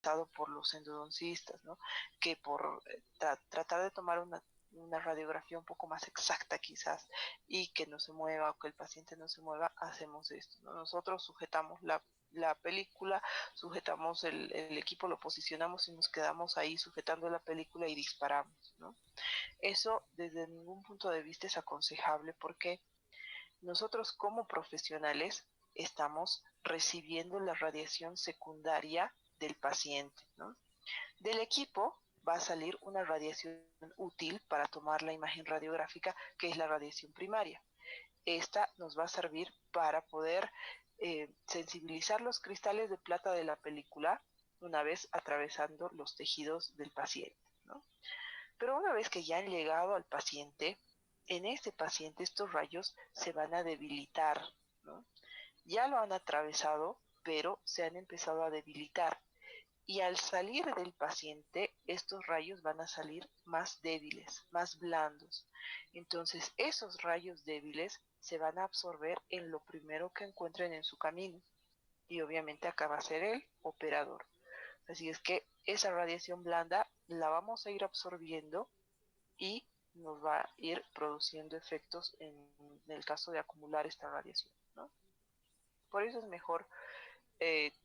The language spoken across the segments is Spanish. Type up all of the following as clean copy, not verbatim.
contestado por los endodoncistas, ¿no? Que por tratar de tomar una radiografía un poco más exacta quizás y que no se mueva o que el paciente no se mueva, hacemos esto, ¿no? Nosotros sujetamos la película, sujetamos el equipo, lo posicionamos y nos quedamos ahí sujetando la película y disparamos, ¿no? Eso desde ningún punto de vista es aconsejable porque nosotros como profesionales estamos recibiendo la radiación secundaria del paciente, ¿no? Del equipo va a salir una radiación útil para tomar la imagen radiográfica, que es la radiación primaria. Esta nos va a servir para poder sensibilizar los cristales de plata de la película una vez atravesando los tejidos del paciente, ¿no? Pero una vez que ya han llegado al paciente, en este paciente estos rayos se van a debilitar, ¿no? Ya lo han atravesado, pero se han empezado a debilitar. Y al salir del paciente, estos rayos van a salir más débiles, más blandos. Entonces, esos rayos débiles se van a absorber en lo primero que encuentren en su camino. Y obviamente acá va a ser el operador. Así es que esa radiación blanda la vamos a ir absorbiendo y nos va a ir produciendo efectos en el caso de acumular esta radiación, ¿no? Por eso es mejor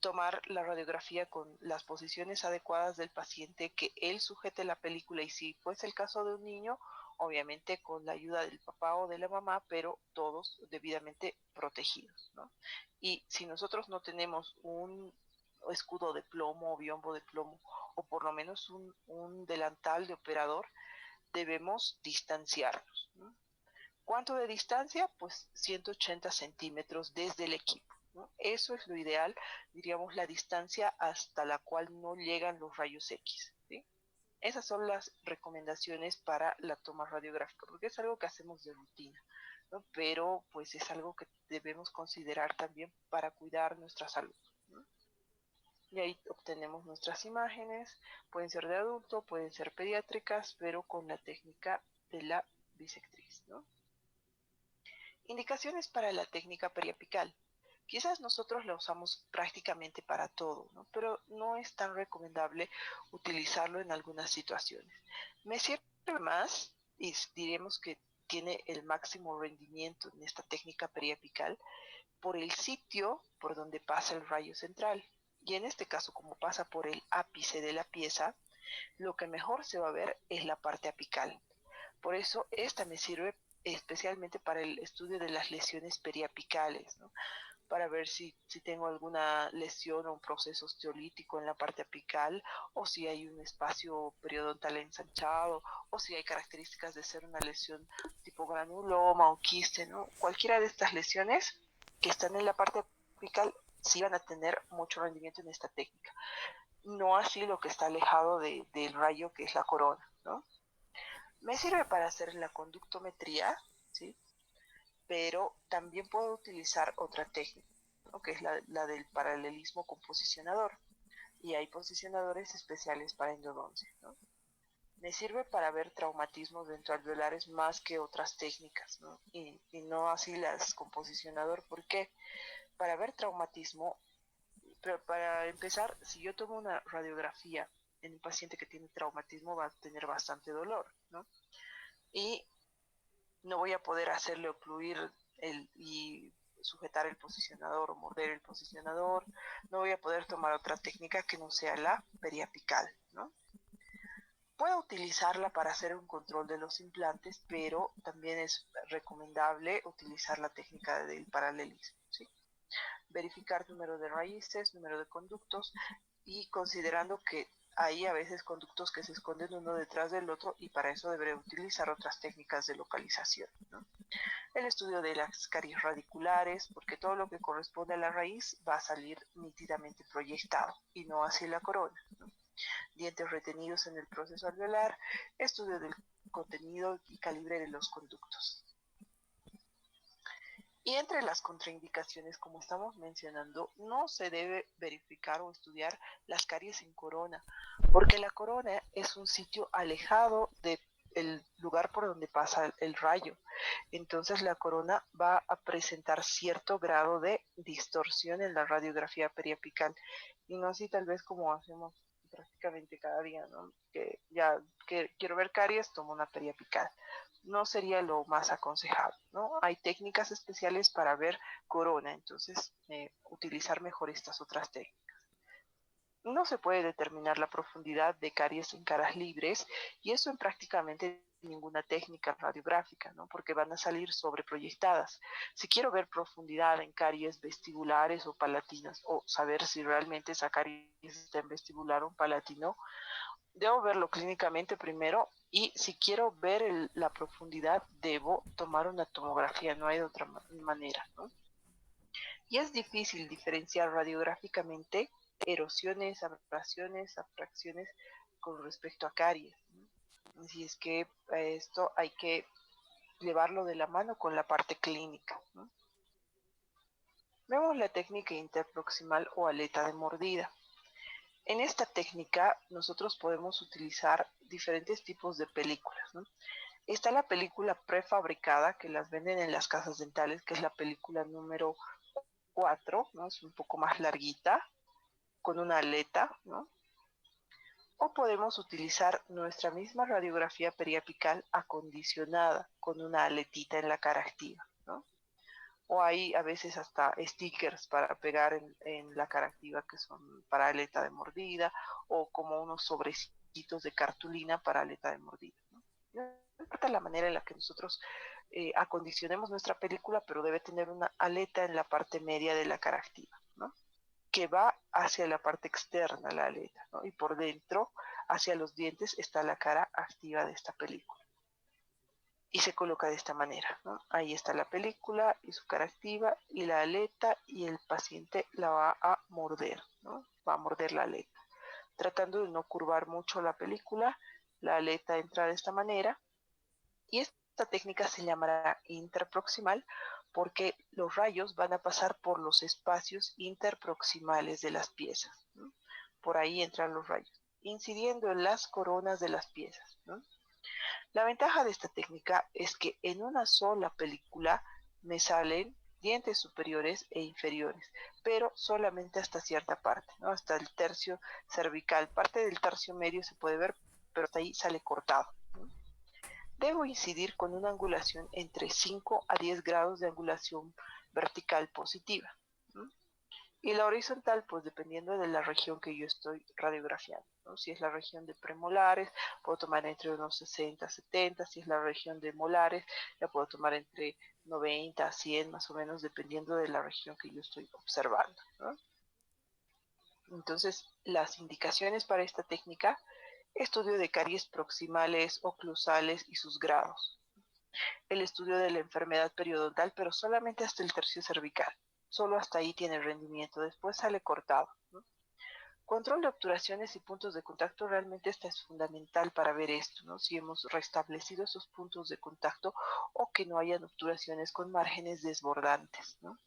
tomar la radiografía con las posiciones adecuadas del paciente, que él sujete la película y si fuese el caso de un niño, obviamente con la ayuda del papá o de la mamá, pero todos debidamente protegidos, ¿no? Y si nosotros no tenemos un escudo de plomo o biombo de plomo o por lo menos un delantal de operador, debemos distanciarnos, ¿no? ¿Cuánto de distancia? Pues 180 centímetros desde el equipo, ¿no? Eso es lo ideal, diríamos, la distancia hasta la cual no llegan los rayos X, ¿sí? Esas son las recomendaciones para la toma radiográfica, porque es algo que hacemos de rutina, ¿no? Pero pues es algo que debemos considerar también para cuidar nuestra salud, ¿no? Y ahí obtenemos nuestras imágenes, pueden ser de adulto, pueden ser pediátricas, pero con la técnica de la bisectriz, ¿no? Indicaciones para la técnica periapical. Quizás nosotros la usamos prácticamente para todo, ¿no? Pero no es tan recomendable utilizarlo en algunas situaciones. Me sirve más, y diremos que tiene el máximo rendimiento en esta técnica periapical, por el sitio por donde pasa el rayo central. Y en este caso, como pasa por el ápice de la pieza, lo que mejor se va a ver es la parte apical. Por eso esta me sirve especialmente para el estudio de las lesiones periapicales, ¿no? Para ver si tengo alguna lesión o un proceso osteolítico en la parte apical, o si hay un espacio periodontal ensanchado, o si hay características de ser una lesión tipo granuloma o quiste, ¿no? Cualquiera de estas lesiones que están en la parte apical sí van a tener mucho rendimiento en esta técnica. No así lo que está alejado del rayo, que es la corona, ¿no? Me sirve para hacer la conductometría, ¿sí? Pero también puedo utilizar otra técnica, ¿no? Que es la del paralelismo con posicionador. Y hay posicionadores especiales para endodoncia, ¿no? Me sirve para ver traumatismos ventroalveolares más que otras técnicas, ¿no? Y no así las con posicionador. ¿Por qué? Para ver traumatismo, pero para empezar, si yo tomo una radiografía en un paciente que tiene traumatismo, va a tener bastante dolor, ¿no? Y no voy a poder hacerle ocluir y sujetar el posicionador o morder el posicionador, no voy a poder tomar otra técnica que no sea la periapical, ¿no? Puedo utilizarla para hacer un control de los implantes, pero también es recomendable utilizar la técnica del paralelismo, ¿sí? Verificar número de raíces, número de conductos y considerando que hay a veces conductos que se esconden uno detrás del otro y para eso deberé utilizar otras técnicas de localización, ¿no? El estudio de las caries radiculares, porque todo lo que corresponde a la raíz va a salir nítidamente proyectado y no hacia la corona, ¿no? Dientes retenidos en el proceso alveolar, estudio del contenido y calibre de los conductos. Y entre las contraindicaciones, como estamos mencionando, no se debe verificar o estudiar las caries en corona, porque la corona es un sitio alejado del lugar por donde pasa el rayo. Entonces la corona va a presentar cierto grado de distorsión en la radiografía periapical. Y no así tal vez como hacemos prácticamente cada día, ¿no? Que ya que quiero ver caries, tomo una periapical. No sería lo más aconsejable, ¿no? Hay técnicas especiales para ver corona, entonces utilizar mejor estas otras técnicas. No se puede determinar la profundidad de caries en caras libres y eso en prácticamente ninguna técnica radiográfica, ¿no? Porque van a salir sobreproyectadas. Si quiero ver profundidad en caries vestibulares o palatinas o saber si realmente esa caries está en vestibular o en palatino, debo verlo clínicamente primero y si quiero ver la profundidad debo tomar una tomografía, no hay de otra manera, ¿no? Y es difícil diferenciar radiográficamente erosiones, abrasiones, abfracciones con respecto a caries, ¿no? Así es que esto hay que llevarlo de la mano con la parte clínica, ¿no? Vemos la técnica interproximal o aleta de mordida. En esta técnica nosotros podemos utilizar diferentes tipos de películas, ¿no? Está la película prefabricada que las venden en las casas dentales, que es la película número 4, ¿no? Es un poco más larguita, con una aleta, ¿no? O podemos utilizar nuestra misma radiografía periapical acondicionada con una aletita en la cara activa, ¿no? O hay a veces hasta stickers para pegar en la cara activa que son para aleta de mordida o como unos sobrecitos de cartulina para aleta de mordida, ¿no? No importa la manera en la que nosotros acondicionemos nuestra película, pero debe tener una aleta en la parte media de la cara activa, ¿no? Que va hacia la parte externa, la aleta, ¿no? Y por dentro, hacia los dientes, está la cara activa de esta película. Y se coloca de esta manera, ¿no? Ahí está la película y su cara activa y la aleta y el paciente la va a morder, ¿no? Va a morder la aleta. Tratando de no curvar mucho la película, la aleta entra de esta manera y esta técnica se llamará interproximal porque los rayos van a pasar por los espacios interproximales de las piezas, ¿no? Por ahí entran los rayos, incidiendo en las coronas de las piezas, ¿no? La ventaja de esta técnica es que en una sola película me salen dientes superiores e inferiores, pero solamente hasta cierta parte, ¿no? Hasta el tercio cervical. Parte del tercio medio se puede ver, pero hasta ahí sale cortado, ¿no? Debo incidir con una angulación entre 5 a 10 grados de angulación vertical positiva, ¿no? Y la horizontal, pues dependiendo de la región que yo estoy radiografiando, ¿no? Si es la región de premolares, puedo tomar entre unos 60 a 70, si es la región de molares, ya puedo tomar entre 90 a 100 más o menos, dependiendo de la región que yo estoy observando, ¿no? Entonces, las indicaciones para esta técnica: estudio de caries proximales, oclusales y sus grados. El estudio de la enfermedad periodontal, pero solamente hasta el tercio cervical. Solo hasta ahí tiene rendimiento, después sale cortado, ¿no? Control de obturaciones y puntos de contacto, realmente esta es fundamental para ver esto, ¿no? Si hemos restablecido esos puntos de contacto o que no hayan obturaciones con márgenes desbordantes, ¿no?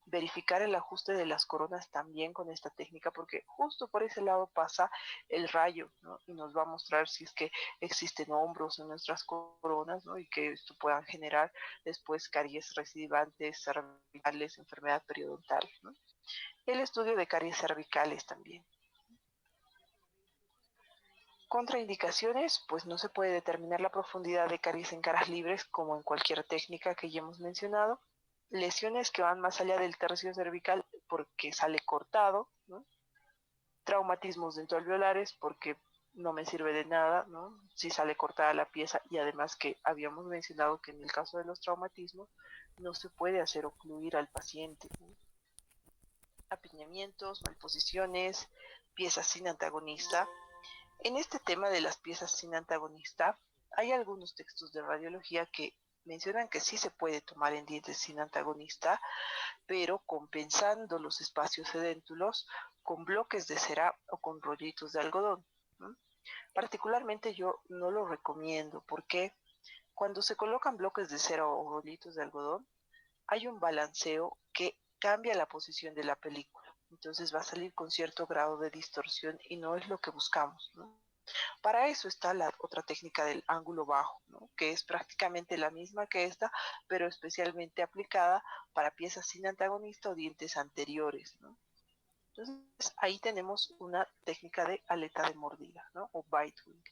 Verificar el ajuste de las coronas también con esta técnica, porque justo por ese lado pasa el rayo, ¿no? Y nos va a mostrar si es que existen hombros en nuestras coronas, ¿no? Y que esto puedan generar después caries recidivantes, cervicales, enfermedad periodontal, ¿no? El estudio de caries cervicales también. Contraindicaciones, pues no se puede determinar la profundidad de caries en caras libres como en cualquier técnica que ya hemos mencionado. Lesiones que van más allá del tercio cervical porque sale cortado, ¿no? Traumatismos dentoalveolares porque no me sirve de nada, ¿no? Si sale cortada la pieza, y además que habíamos mencionado que en el caso de los traumatismos no se puede hacer ocluir al paciente, ¿no? Apiñamientos, malposiciones, piezas sin antagonista. En este tema de las piezas sin antagonista, hay algunos textos de radiología que mencionan que sí se puede tomar en dientes sin antagonista, pero compensando los espacios edéntulos con bloques de cera o con rollitos de algodón, ¿no? Particularmente yo no lo recomiendo porque cuando se colocan bloques de cera o rollitos de algodón, hay un balanceo que cambia la posición de la película. Entonces va a salir con cierto grado de distorsión y no es lo que buscamos, ¿no? Para eso está la otra técnica del ángulo bajo, ¿no? Que es prácticamente la misma que esta, pero especialmente aplicada para piezas sin antagonista o dientes anteriores, ¿no? Entonces ahí tenemos una técnica de aleta de mordida, ¿no? O bite wing,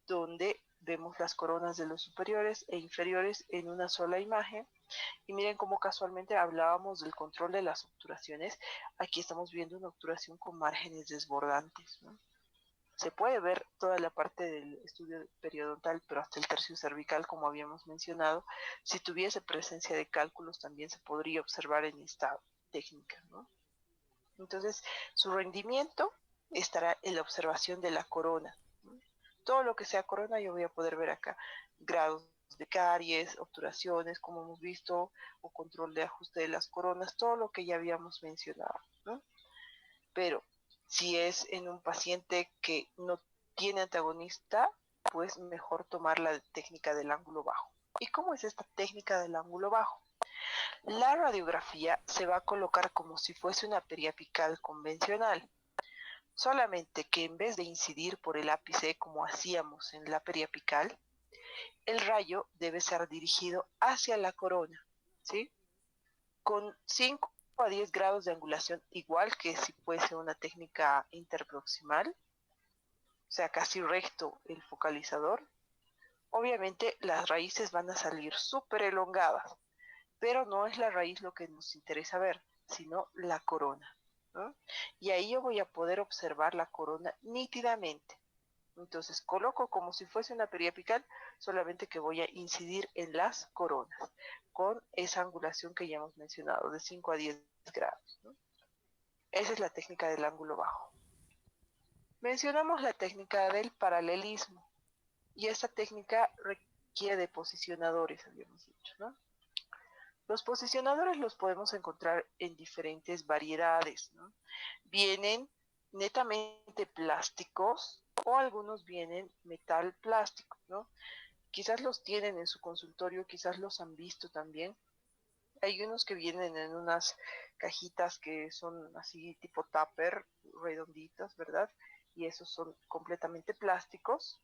donde vemos las coronas de los superiores e inferiores en una sola imagen. Y miren cómo casualmente hablábamos del control de las obturaciones. Aquí estamos viendo una obturación con márgenes desbordantes, ¿no? Se puede ver toda la parte del estudio periodontal, pero hasta el tercio cervical, como habíamos mencionado. Si tuviese presencia de cálculos, también se podría observar en esta técnica, ¿no? Entonces, su rendimiento estará en la observación de la corona, ¿no? Todo lo que sea corona yo voy a poder ver acá. Grados de caries, obturaciones, como hemos visto, o control de ajuste de las coronas, todo lo que ya habíamos mencionado, ¿no? Pero si es en un paciente que no tiene antagonista, pues mejor tomar la técnica del ángulo bajo. ¿Y cómo es esta técnica del ángulo bajo? La radiografía se va a colocar como si fuese una periapical convencional, solamente que en vez de incidir por el ápice como hacíamos en la periapical, el rayo debe ser dirigido hacia la corona, ¿sí? Con 5 a 10 grados de angulación, igual que si fuese una técnica interproximal, o sea, casi recto el focalizador. Obviamente las raíces van a salir súper elongadas, pero no es la raíz lo que nos interesa ver, sino la corona, ¿no? Y ahí yo voy a poder observar la corona nítidamente. Entonces coloco como si fuese una periapical, solamente que voy a incidir en las coronas, con esa angulación que ya hemos mencionado, de 5 a 10 grados, ¿no? Esa es la técnica del ángulo bajo. Mencionamos la técnica del paralelismo, y esta técnica requiere de posicionadores, habíamos dicho, ¿no? Los posicionadores los podemos encontrar en diferentes variedades, ¿no? Vienen netamente plásticos o algunos vienen metal plástico, ¿no? Quizás los tienen en su consultorio, quizás los han visto también. Hay unos que vienen en unas cajitas que son así tipo tupper, redonditas, ¿verdad? Y esos son completamente plásticos.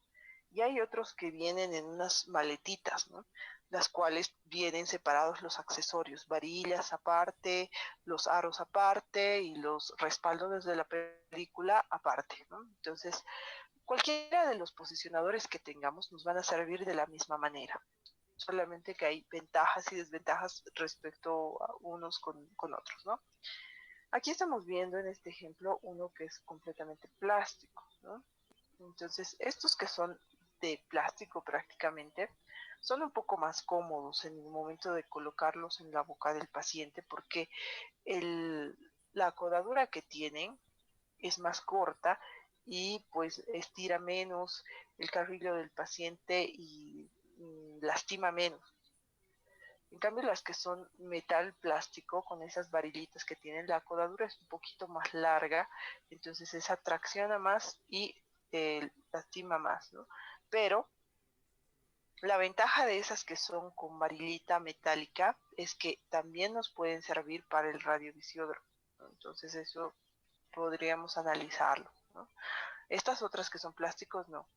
Y hay otros que vienen en unas maletitas, ¿no? Las cuales vienen separados los accesorios, varillas aparte, los aros aparte y los respaldos de la película aparte, ¿no? Entonces, cualquiera de los posicionadores que tengamos nos van a servir de la misma manera, solamente que hay ventajas y desventajas respecto a unos con otros, ¿no? Aquí estamos viendo en este ejemplo uno que es completamente plástico, ¿no? Entonces, estos que son de plástico prácticamente son un poco más cómodos en el momento de colocarlos en la boca del paciente porque la acodadura que tienen es más corta y pues estira menos el carrillo del paciente y lastima menos. En cambio, las que son metal plástico, con esas varillitas que tienen, la acodadura es un poquito más larga, entonces esa tracciona más y lastima más, ¿no? Pero la ventaja de esas que son con varillita metálica es que también nos pueden servir para el radiovisiódromo, ¿no? Entonces eso podríamos analizarlo, ¿no? Estas otras que son plásticos no,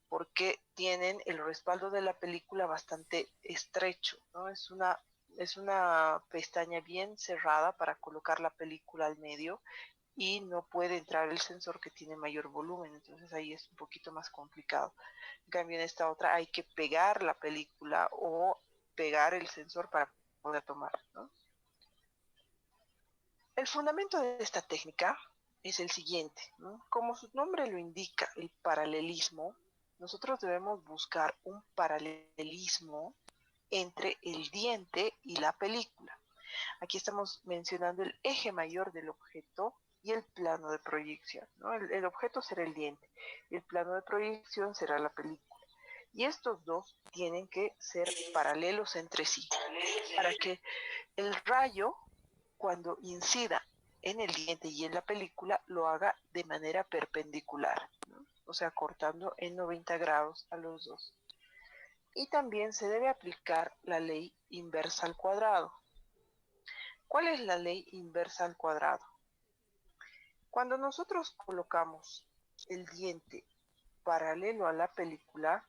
porque tienen el respaldo de la película bastante estrecho, ¿no? Es una pestaña bien cerrada para colocar la película al medio y no puede entrar el sensor que tiene mayor volumen, entonces ahí es un poquito más complicado. En cambio en esta otra hay que pegar la película o pegar el sensor para poder tomar, ¿no? El fundamento de esta técnica es el siguiente, ¿no? Como su nombre lo indica, el paralelismo, nosotros debemos buscar un paralelismo entre el diente y la película. Aquí estamos mencionando el eje mayor del objeto y el plano de proyección, ¿no? El objeto será el diente, el plano de proyección será la película. Y estos dos tienen que ser paralelos entre sí, para que el rayo, cuando incida en el diente y en la película, lo haga de manera perpendicular, ¿no? O sea, cortando en 90 grados a los dos. Y también se debe aplicar la ley inversa al cuadrado. ¿Cuál es la ley inversa al cuadrado? Cuando nosotros colocamos el diente paralelo a la película,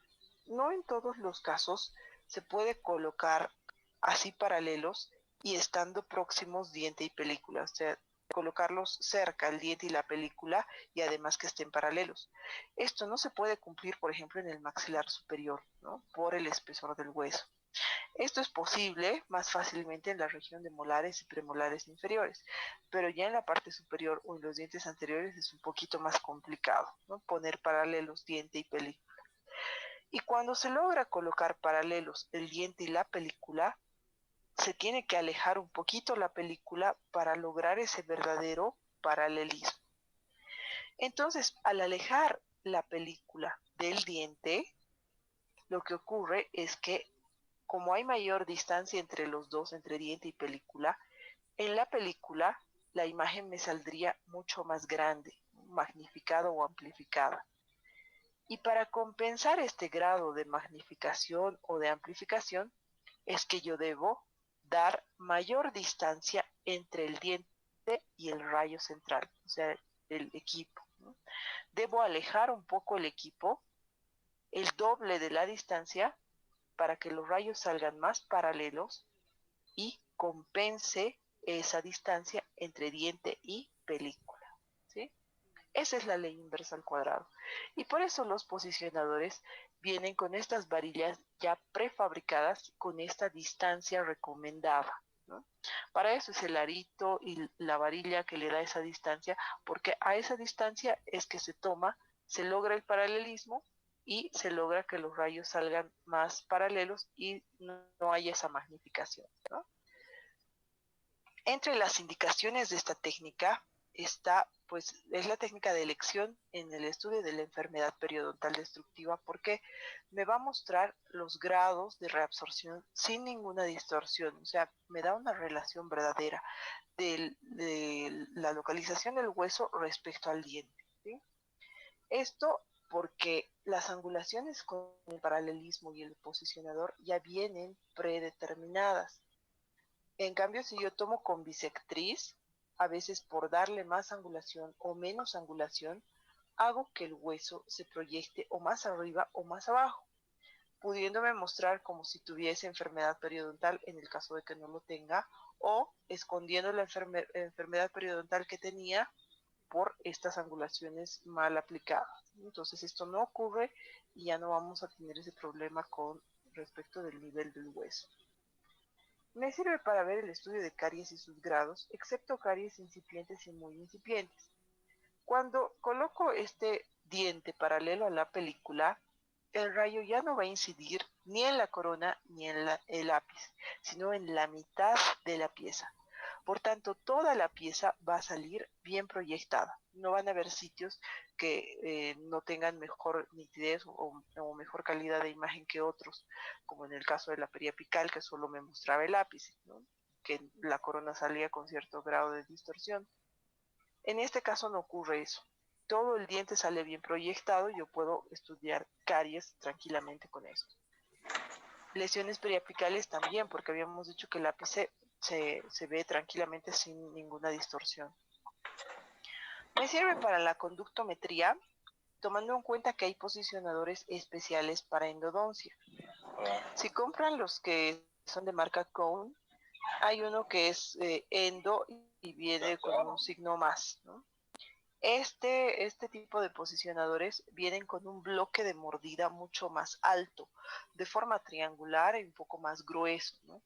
no en todos los casos se puede colocar así paralelos y estando próximos diente y película. O sea, colocarlos cerca, el diente y la película, y además que estén paralelos. Esto no se puede cumplir, por ejemplo, en el maxilar superior, ¿no? Por el espesor del hueso. Esto es posible más fácilmente en la región de molares y premolares inferiores, pero ya en la parte superior o en los dientes anteriores es un poquito más complicado, ¿no? Poner paralelos diente y película. Y cuando se logra colocar paralelos el diente y la película, se tiene que alejar un poquito la película para lograr ese verdadero paralelismo. Entonces, al alejar la película del diente, lo que ocurre es que como hay mayor distancia entre los dos, entre diente y película, en la película la imagen me saldría mucho más grande, magnificada o amplificada. Y para compensar este grado de magnificación o de amplificación, es que yo debo dar mayor distancia entre el diente y el rayo central, o sea, el equipo, ¿no? Debo alejar un poco el equipo, el doble de la distancia, para que los rayos salgan más paralelos y compense esa distancia entre diente y película, ¿sí? Esa es la ley inversa al cuadrado. Y por eso los posicionadores vienen con estas varillas ya prefabricadas con esta distancia recomendada, ¿no? Para eso es el arito y la varilla que le da esa distancia, porque a esa distancia es que se logra el paralelismo y se logra que los rayos salgan más paralelos y no haya esa magnificación, ¿no? Entre las indicaciones de esta técnica está, pues, es la técnica de elección en el estudio de la enfermedad periodontal destructiva, porque me va a mostrar los grados de reabsorción sin ninguna distorsión, o sea, me da una relación verdadera de la localización del hueso respecto al diente, ¿sí? Esto porque las angulaciones con el paralelismo y el posicionador ya vienen predeterminadas. En cambio, si yo tomo con bisectriz, a veces por darle más angulación o menos angulación, hago que el hueso se proyecte o más arriba o más abajo, pudiéndome mostrar como si tuviese enfermedad periodontal en el caso de que no lo tenga, o escondiendo la enfermedad periodontal que tenía por estas angulaciones mal aplicadas. Entonces esto no ocurre y ya no vamos a tener ese problema con respecto del nivel del hueso. Me sirve para ver el estudio de caries y sus grados, excepto caries incipientes y muy incipientes. Cuando coloco este diente paralelo a la película, el rayo ya no va a incidir ni en la corona ni en el ápice, sino en la mitad de la pieza. Por tanto, toda la pieza va a salir bien proyectada. No van a haber sitios que no tengan mejor nitidez o mejor calidad de imagen que otros, como en el caso de la periapical, que solo me mostraba el ápice, ¿no? Que la corona salía con cierto grado de distorsión. En este caso no ocurre eso. Todo el diente sale bien proyectado y yo puedo estudiar caries tranquilamente con esto. Lesiones periapicales también, porque habíamos dicho que el ápice se ve tranquilamente sin ninguna distorsión. Me sirve para la conductometría, tomando en cuenta que hay posicionadores especiales para endodoncia. Si compran los que son de marca Cone, hay uno que es endo y viene con un signo más, ¿no? Este tipo de posicionadores vienen con un bloque de mordida mucho más alto, de forma triangular y un poco más grueso, ¿no?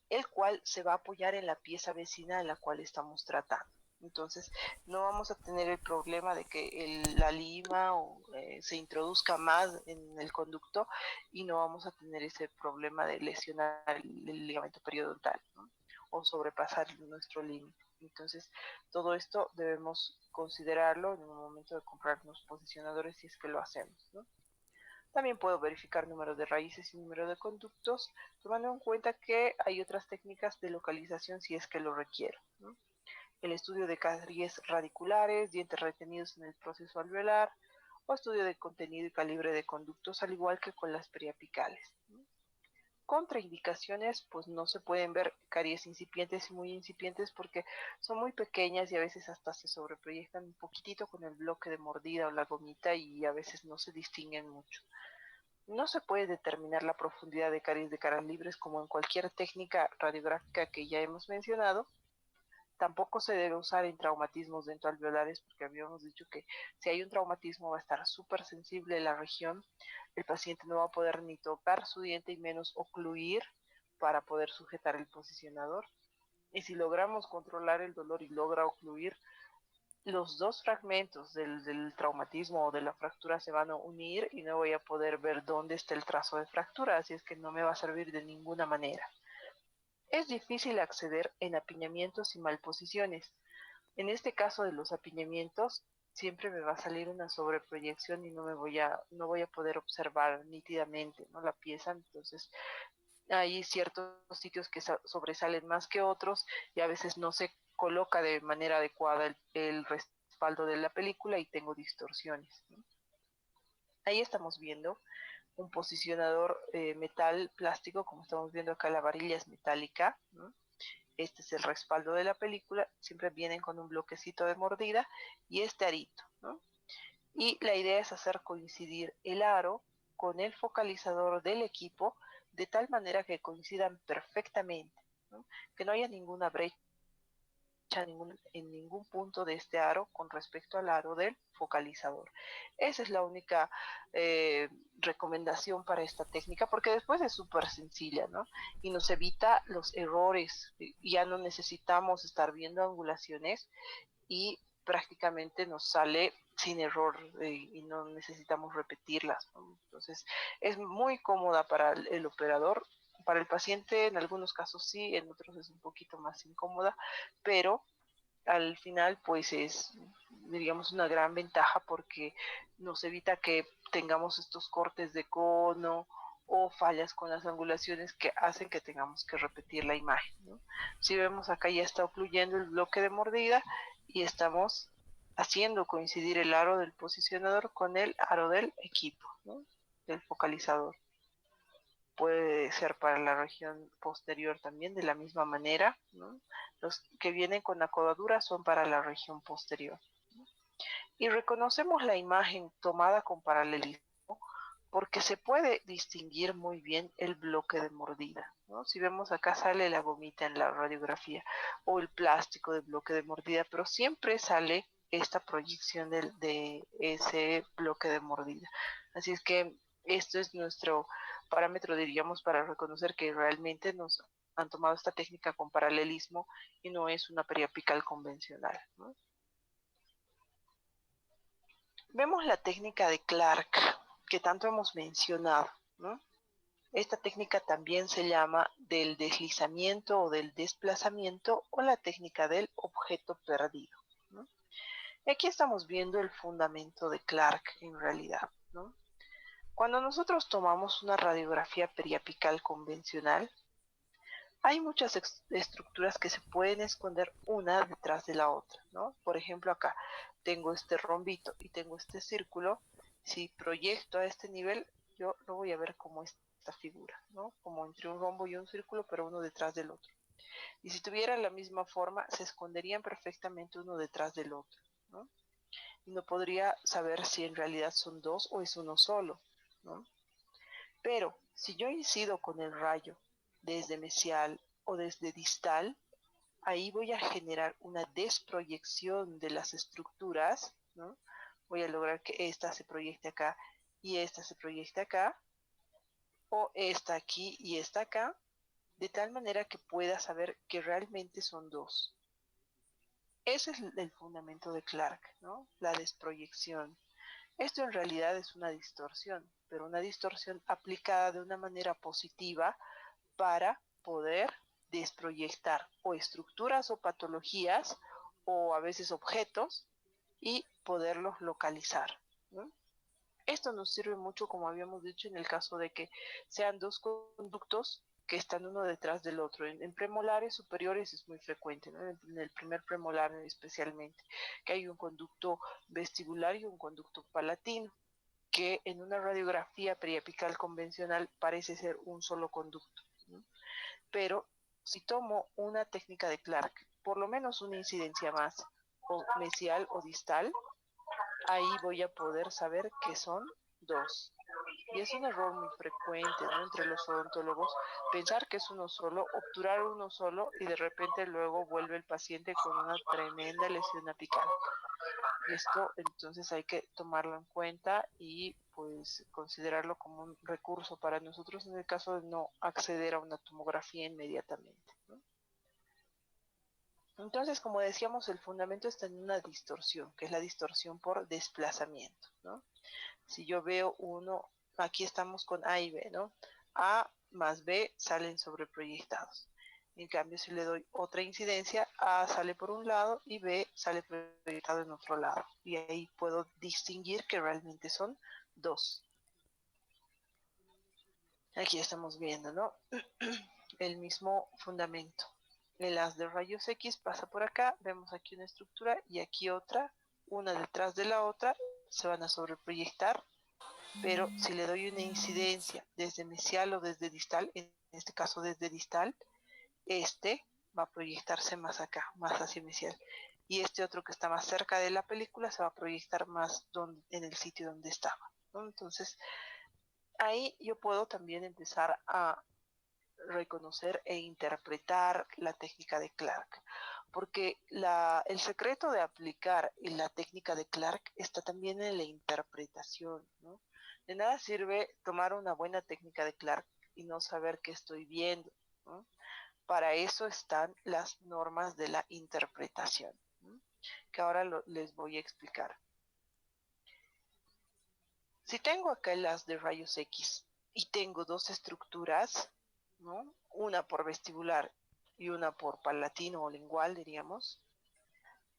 El cual se va a apoyar en la pieza vecina de la cual estamos tratando. Entonces, no vamos a tener el problema de que la lima se introduzca más en el conducto y no vamos a tener ese problema de lesionar el ligamento periodontal, ¿no? O sobrepasar nuestro límite. Entonces, todo esto debemos considerarlo en el momento de comprar los posicionadores si es que lo hacemos, ¿no? También puedo verificar número de raíces y número de conductos, tomando en cuenta que hay otras técnicas de localización si es que lo requiero, ¿no? El estudio de caries radiculares, dientes retenidos en el proceso alveolar, o estudio de contenido y calibre de conductos, al igual que con las periapicales, ¿no? Contraindicaciones, pues no se pueden ver caries incipientes y muy incipientes porque son muy pequeñas y a veces hasta se sobreproyectan un poquitito con el bloque de mordida o la gomita y a veces no se distinguen mucho. No se puede determinar la profundidad de caries de caras libres como en cualquier técnica radiográfica que ya hemos mencionado, Tampoco se debe usar en traumatismos dentoalveolares porque habíamos dicho que si hay un traumatismo va a estar súper sensible la región, el paciente no va a poder ni tocar su diente y menos ocluir para poder sujetar el posicionador. Y si logramos controlar el dolor y logra ocluir, los dos fragmentos del traumatismo o de la fractura se van a unir y no voy a poder ver dónde está el trazo de fractura, así es que no me va a servir de ninguna manera. Es difícil acceder en apiñamientos y malposiciones. En este caso de los apiñamientos, siempre me va a salir una sobreproyección y no voy a poder observar nítidamente, ¿no?, la pieza. Entonces hay ciertos sitios que sobresalen más que otros y a veces no se coloca de manera adecuada el respaldo de la película y tengo distorsiones, ¿no? Ahí estamos viendo un posicionador metal plástico, como estamos viendo acá, la varilla es metálica, ¿no? Este es el respaldo de la película, siempre vienen con un bloquecito de mordida y este arito, ¿no? Y la idea es hacer coincidir el aro con el focalizador del equipo de tal manera que coincidan perfectamente, ¿no?, que no haya ninguna brecha en ningún punto de este aro con respecto al aro del focalizador. Esa es la única recomendación para esta técnica, porque después es súper sencilla, ¿no? Y nos evita los errores. Ya no necesitamos estar viendo angulaciones y prácticamente nos sale sin error y no necesitamos repetirlas, ¿no? Entonces es muy cómoda para el operador. Para el paciente en algunos casos sí, en otros es un poquito más incómoda, pero al final pues es, diríamos, una gran ventaja porque nos evita que tengamos estos cortes de cono o fallas con las angulaciones que hacen que tengamos que repetir la imagen, ¿no? Si vemos acá ya está ocluyendo el bloque de mordida y estamos haciendo coincidir el aro del posicionador con el aro del equipo, ¿no?, del focalizador. Puede ser para la región posterior también de la misma manera, ¿no? Los que vienen con acodadura son para la región posterior, ¿no? Y reconocemos la imagen tomada con paralelismo porque se puede distinguir muy bien el bloque de mordida, ¿no? Si vemos acá sale la gomita en la radiografía o el plástico de bloque de mordida, pero siempre sale esta proyección de ese bloque de mordida. Así es que esto es nuestro parámetro, diríamos, para reconocer que realmente nos han tomado esta técnica con paralelismo y no es una periapical convencional, ¿no? Vemos la técnica de Clark, que tanto hemos mencionado, ¿no? Esta técnica también se llama del deslizamiento o del desplazamiento o la técnica del objeto perdido, ¿no? Aquí estamos viendo el fundamento de Clark en realidad, ¿no? Cuando nosotros tomamos una radiografía periapical convencional, hay muchas estructuras que se pueden esconder una detrás de la otra, ¿no? Por ejemplo, acá tengo este rombito y tengo este círculo. Si proyecto a este nivel, yo lo voy a ver como esta figura, ¿no? Como entre un rombo y un círculo, pero uno detrás del otro. Y si tuvieran la misma forma, se esconderían perfectamente uno detrás del otro, ¿no? Y no podría saber si en realidad son dos o es uno solo, ¿no? Pero si yo incido con el rayo desde mesial o desde distal, ahí voy a generar una desproyección de las estructuras, ¿no? Voy a lograr que esta se proyecte acá y esta se proyecte acá, o esta aquí y esta acá, de tal manera que pueda saber que realmente son dos. Ese es el fundamento de Clark, ¿no? La desproyección. Esto en realidad es una distorsión, pero una distorsión aplicada de una manera positiva para poder desproyectar o estructuras o patologías o a veces objetos y poderlos localizar, ¿no? Esto nos sirve mucho, como habíamos dicho, en el caso de que sean dos conductos que están uno detrás del otro. En premolares superiores es muy frecuente, ¿no? En el primer premolar especialmente, que hay un conducto vestibular y un conducto palatino, que en una radiografía periapical convencional parece ser un solo conducto, ¿no? Pero si tomo una técnica de Clark, por lo menos una incidencia más, o mesial o distal, ahí voy a poder saber que son dos. Y es un error muy frecuente, ¿no?, entre los odontólogos, pensar que es uno solo, obturar uno solo y de repente luego vuelve el paciente con una tremenda lesión apical. Esto entonces hay que tomarlo en cuenta y pues considerarlo como un recurso para nosotros en el caso de no acceder a una tomografía inmediatamente, ¿no? Entonces, como decíamos, el fundamento está en una distorsión, que es la distorsión por desplazamiento, ¿no? Si yo veo uno, aquí estamos con A y B, ¿no? A más B salen sobreproyectados. En cambio, si le doy otra incidencia, A sale por un lado y B sale proyectado en otro lado. Y ahí puedo distinguir que realmente son dos. Aquí estamos viendo, ¿no? El mismo fundamento. El haz de rayos X pasa por acá, vemos aquí una estructura y aquí otra, una detrás de la otra, se van a sobreproyectar, pero si le doy una incidencia desde mesial o desde distal, en este caso desde distal, este va a proyectarse más acá, más hacia mesial. Y este otro que está más cerca de la película se va a proyectar más en el sitio donde estaba, ¿no? Entonces, ahí yo puedo también empezar a reconocer e interpretar la técnica de Clark, porque el secreto de aplicar la técnica de Clark está también en la interpretación, ¿no? De nada sirve tomar una buena técnica de Clark y no saber qué estoy viendo, ¿no? Para eso están las normas de la interpretación, ¿no?, que ahora les voy a explicar. Si tengo acá el haz de rayos X y tengo dos estructuras, ¿no?, una por vestibular y una por palatino o lingual, diríamos,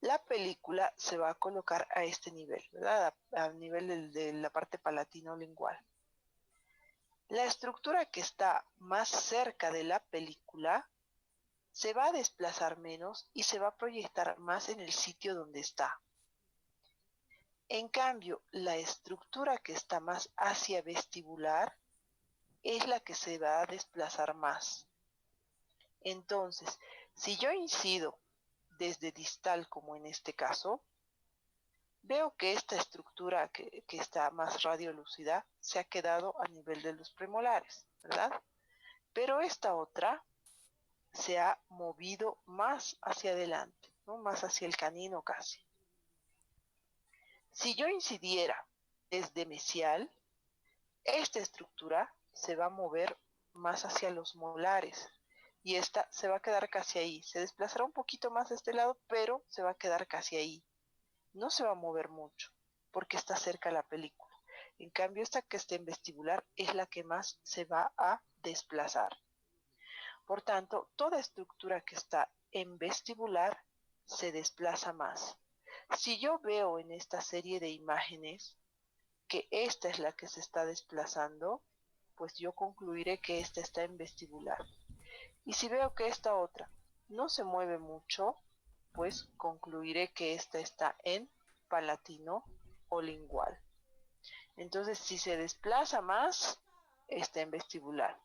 la película se va a colocar a este nivel, ¿verdad? A nivel de la parte palatino lingual. La estructura que está más cerca de la película se va a desplazar menos y se va a proyectar más en el sitio donde está. En cambio, la estructura que está más hacia vestibular es la que se va a desplazar más. Entonces, si yo incido desde distal, como en este caso, veo que esta estructura que está más radiolúcida se ha quedado a nivel de los premolares, ¿verdad? Pero esta otra se ha movido más hacia adelante, ¿no?, más hacia el canino casi. Si yo incidiera desde mesial, esta estructura se va a mover más hacia los molares y esta se va a quedar casi ahí. Se desplazará un poquito más a este lado, pero se va a quedar casi ahí. No se va a mover mucho porque está cerca la película. En cambio, esta que está en vestibular es la que más se va a desplazar. Por tanto, toda estructura que está en vestibular se desplaza más. Si yo veo en esta serie de imágenes que esta es la que se está desplazando, pues yo concluiré que esta está en vestibular. Y si veo que esta otra no se mueve mucho, pues concluiré que esta está en palatino o lingual. Entonces, si se desplaza más, está en vestibular.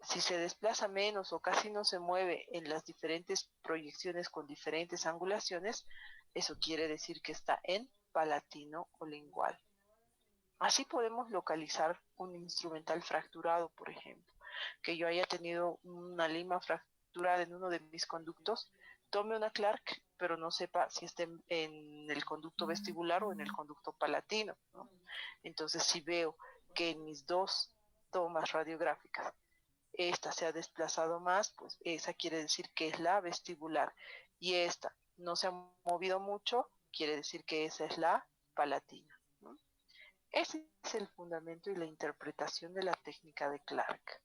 Si se desplaza menos o casi no se mueve en las diferentes proyecciones con diferentes angulaciones, eso quiere decir que está en palatino o lingual. Así podemos localizar un instrumental fracturado, por ejemplo, que yo haya tenido una lima fracturada en uno de mis conductos, tome una Clark, pero no sepa si está en el conducto vestibular o en el conducto palatino, ¿no? Entonces, si veo que en mis dos tomas radiográficas esta se ha desplazado más, pues esa quiere decir que es la vestibular, y esta no se ha movido mucho, quiere decir que esa es la palatina, ¿no? Ese es el fundamento y la interpretación de la técnica de Clark.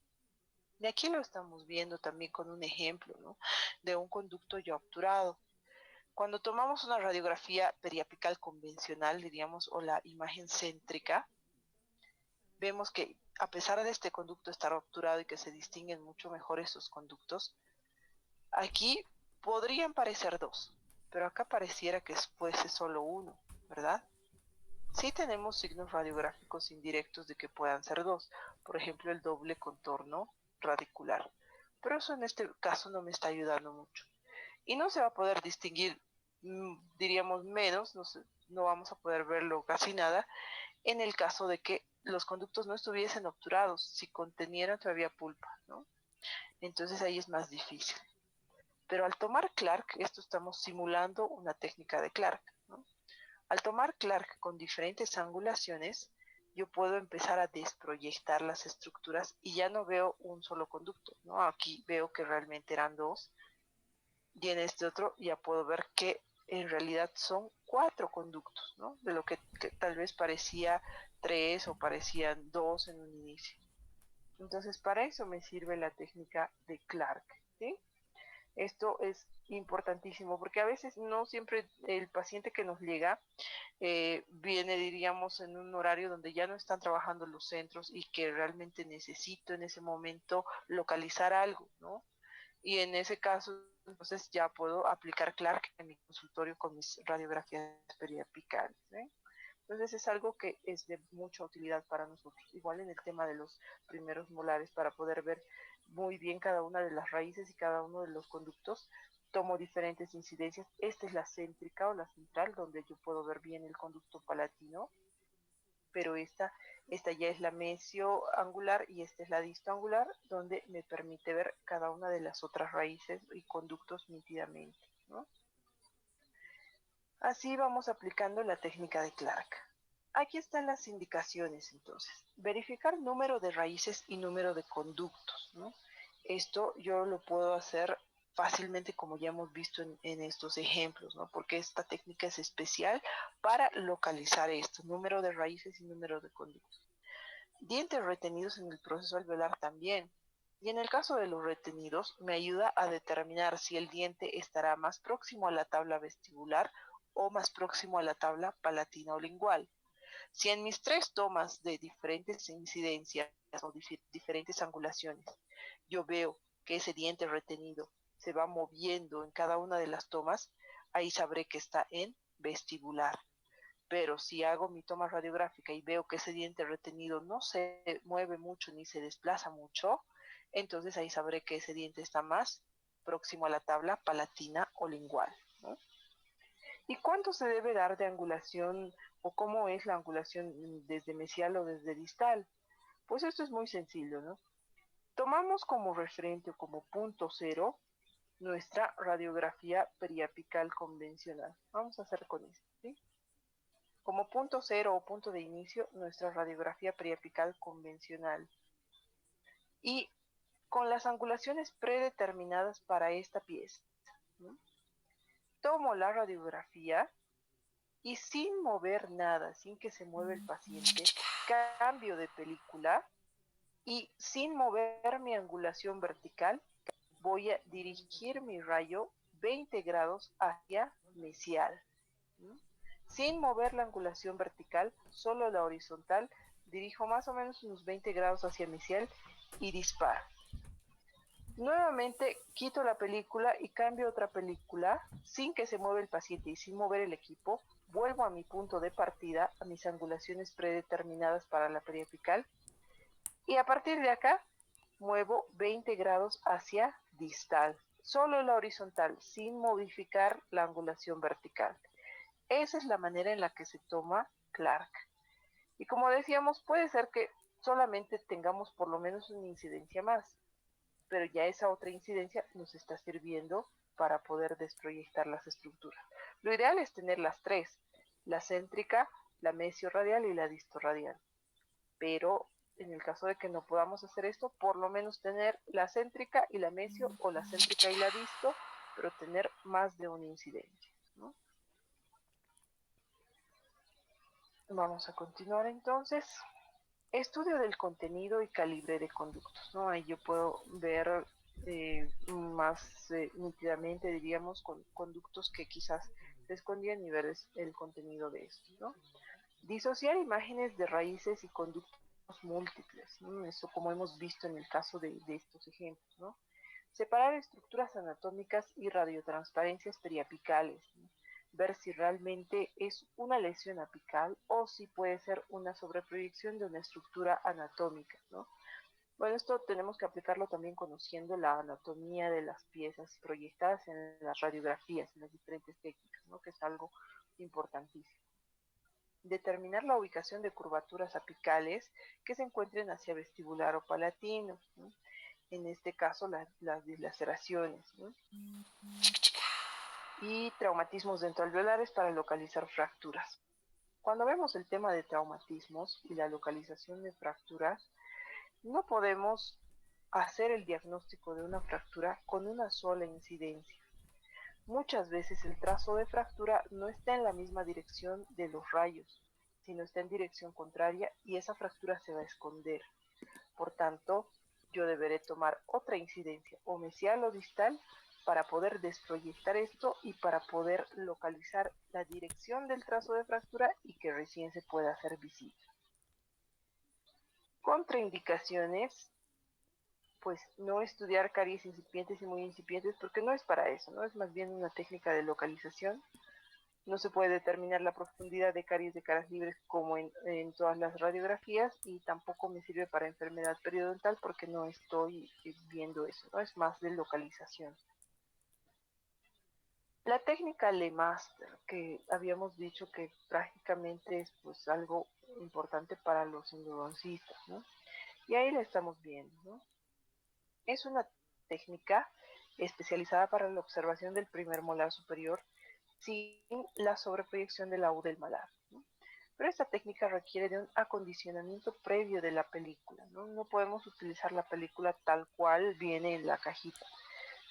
Y aquí lo estamos viendo también con un ejemplo, ¿no?, de un conducto ya obturado. Cuando tomamos una radiografía periapical convencional, diríamos, o la imagen céntrica, vemos que a pesar de este conducto estar obturado y que se distinguen mucho mejor estos conductos, aquí podrían parecer dos, pero acá pareciera que fuese solo uno, ¿verdad? Sí tenemos signos radiográficos indirectos de que puedan ser dos, por ejemplo el doble contorno radicular, pero eso en este caso no me está ayudando mucho. Y no se va a poder distinguir, diríamos menos, no vamos a poder verlo casi nada, en el caso de que los conductos no estuviesen obturados, si contenieran todavía pulpa, ¿no? Entonces ahí es más difícil. Pero al tomar Clark, esto estamos simulando una técnica de Clark, ¿no? Al tomar Clark con diferentes angulaciones, yo puedo empezar a desproyectar las estructuras y ya no veo un solo conducto, ¿no? Aquí veo que realmente eran dos, y en este otro ya puedo ver que en realidad son 4 conductos, ¿no? De lo que tal vez parecía 3 o parecían 2 en un inicio. Entonces, para eso me sirve la técnica de Clark, ¿sí? Esto es importantísimo porque a veces no siempre el paciente que nos llega viene, diríamos, en un horario donde ya no están trabajando los centros y que realmente necesito en ese momento localizar algo, ¿no? Y en ese caso, entonces ya puedo aplicar Clark en mi consultorio con mis radiografías periapicales, ¿eh? Entonces es algo que es de mucha utilidad para nosotros. Igual en el tema de los primeros molares, para poder ver muy bien cada una de las raíces y cada uno de los conductos, tomo diferentes incidencias. Esta es la céntrica o la central, donde yo puedo ver bien el conducto palatino, pero esta ya es la mesioangular y esta es la distoangular, donde me permite ver cada una de las otras raíces y conductos nítidamente, ¿no? Así vamos aplicando la técnica de Clark. Aquí están las indicaciones entonces. Verificar número de raíces y número de conductos, ¿no? Esto yo lo puedo hacer fácilmente como ya hemos visto en estos ejemplos, ¿no? Porque esta técnica es especial para localizar esto, número de raíces y número de conductos. Dientes retenidos en el proceso alveolar también. Y en el caso de los retenidos, me ayuda a determinar si el diente estará más próximo a la tabla vestibular o más próximo a la tabla palatina o lingual. Si en mis 3 tomas de diferentes incidencias o diferentes angulaciones, yo veo que ese diente retenido se va moviendo en cada una de las tomas, ahí sabré que está en vestibular. Pero si hago mi toma radiográfica y veo que ese diente retenido no se mueve mucho ni se desplaza mucho, entonces ahí sabré que ese diente está más próximo a la tabla palatina o lingual, ¿no? ¿Y cuánto se debe dar de angulación o cómo es la angulación desde mesial o desde distal? Pues esto es muy sencillo, ¿no? Tomamos como referente o como punto cero nuestra radiografía periapical convencional. Vamos a hacer con esto, ¿sí? Como punto cero o punto de inicio, nuestra radiografía periapical convencional. Y con las angulaciones predeterminadas para esta pieza, ¿no? Tomo la radiografía y sin mover nada, sin que se mueva el paciente, cambio de película y sin mover mi angulación vertical, voy a dirigir mi rayo 20 grados hacia mesial, ¿no? Sin mover la angulación vertical, solo la horizontal, dirijo más o menos unos 20 grados hacia mesial y disparo. Nuevamente quito la película y cambio otra película sin que se mueva el paciente y sin mover el equipo. Vuelvo a mi punto de partida, a mis angulaciones predeterminadas para la periapical y a partir de acá muevo 20 grados hacia distal, solo la horizontal, sin modificar la angulación vertical. Esa es la manera en la que se toma Clark. Y como decíamos, puede ser que solamente tengamos por lo menos una incidencia más, pero ya esa otra incidencia nos está sirviendo para poder desproyectar las estructuras. Lo ideal es tener las 3, la céntrica, la mesioradial y la distoradial. Pero en el caso de que no podamos hacer esto, por lo menos tener la céntrica y la mesio o la céntrica y la disto, pero tener más de una incidencia, ¿no? Vamos a continuar entonces. Estudio del contenido y calibre de conductos, ¿no? Ahí yo puedo ver más nítidamente, diríamos, con conductos que quizás se escondían y ver el contenido de estos, ¿no? Disociar imágenes de raíces y conductos múltiples, ¿no? Eso como hemos visto en el caso de estos ejemplos, ¿no? Separar estructuras anatómicas y radiotransparencias periapicales, ¿no? Ver si realmente es una lesión apical o si puede ser una sobreproyección de una estructura anatómica, ¿no? Bueno, esto tenemos que aplicarlo también conociendo la anatomía de las piezas proyectadas en las radiografías, en las diferentes técnicas, ¿no? Que es algo importantísimo. determinar la ubicación de curvaturas apicales que se encuentren hacia vestibular o palatino, ¿no? En este caso las dislaceraciones, ¿no? Y traumatismos dentoalveolares para localizar fracturas. Cuando vemos el tema de traumatismos y la localización de fracturas, no podemos hacer el diagnóstico de una fractura con una sola incidencia. Muchas veces el trazo de fractura no está en la misma dirección de los rayos, sino está en dirección contraria y esa fractura se va a esconder. Por tanto, yo deberé tomar otra incidencia, o mesial o distal, para poder desproyectar esto y para poder localizar la dirección del trazo de fractura y que recién se pueda hacer visible. Contraindicaciones, pues no estudiar caries incipientes y muy incipientes porque no es para eso, ¿no? Es más bien una técnica de localización. No se puede determinar la profundidad de caries de caras libres como en todas las radiografías y tampoco me sirve para enfermedad periodontal porque no estoy viendo eso, ¿no? Es más de localización. La técnica LeMaster, que habíamos dicho que prácticamente es pues algo importante para los endodoncistas, ¿no? Y ahí la estamos viendo, ¿no? Es una técnica especializada para la observación del primer molar superior sin la sobreproyección de la U del malar, ¿no? Pero esta técnica requiere de un acondicionamiento previo de la película, ¿no? No podemos utilizar la película tal cual viene en la cajita,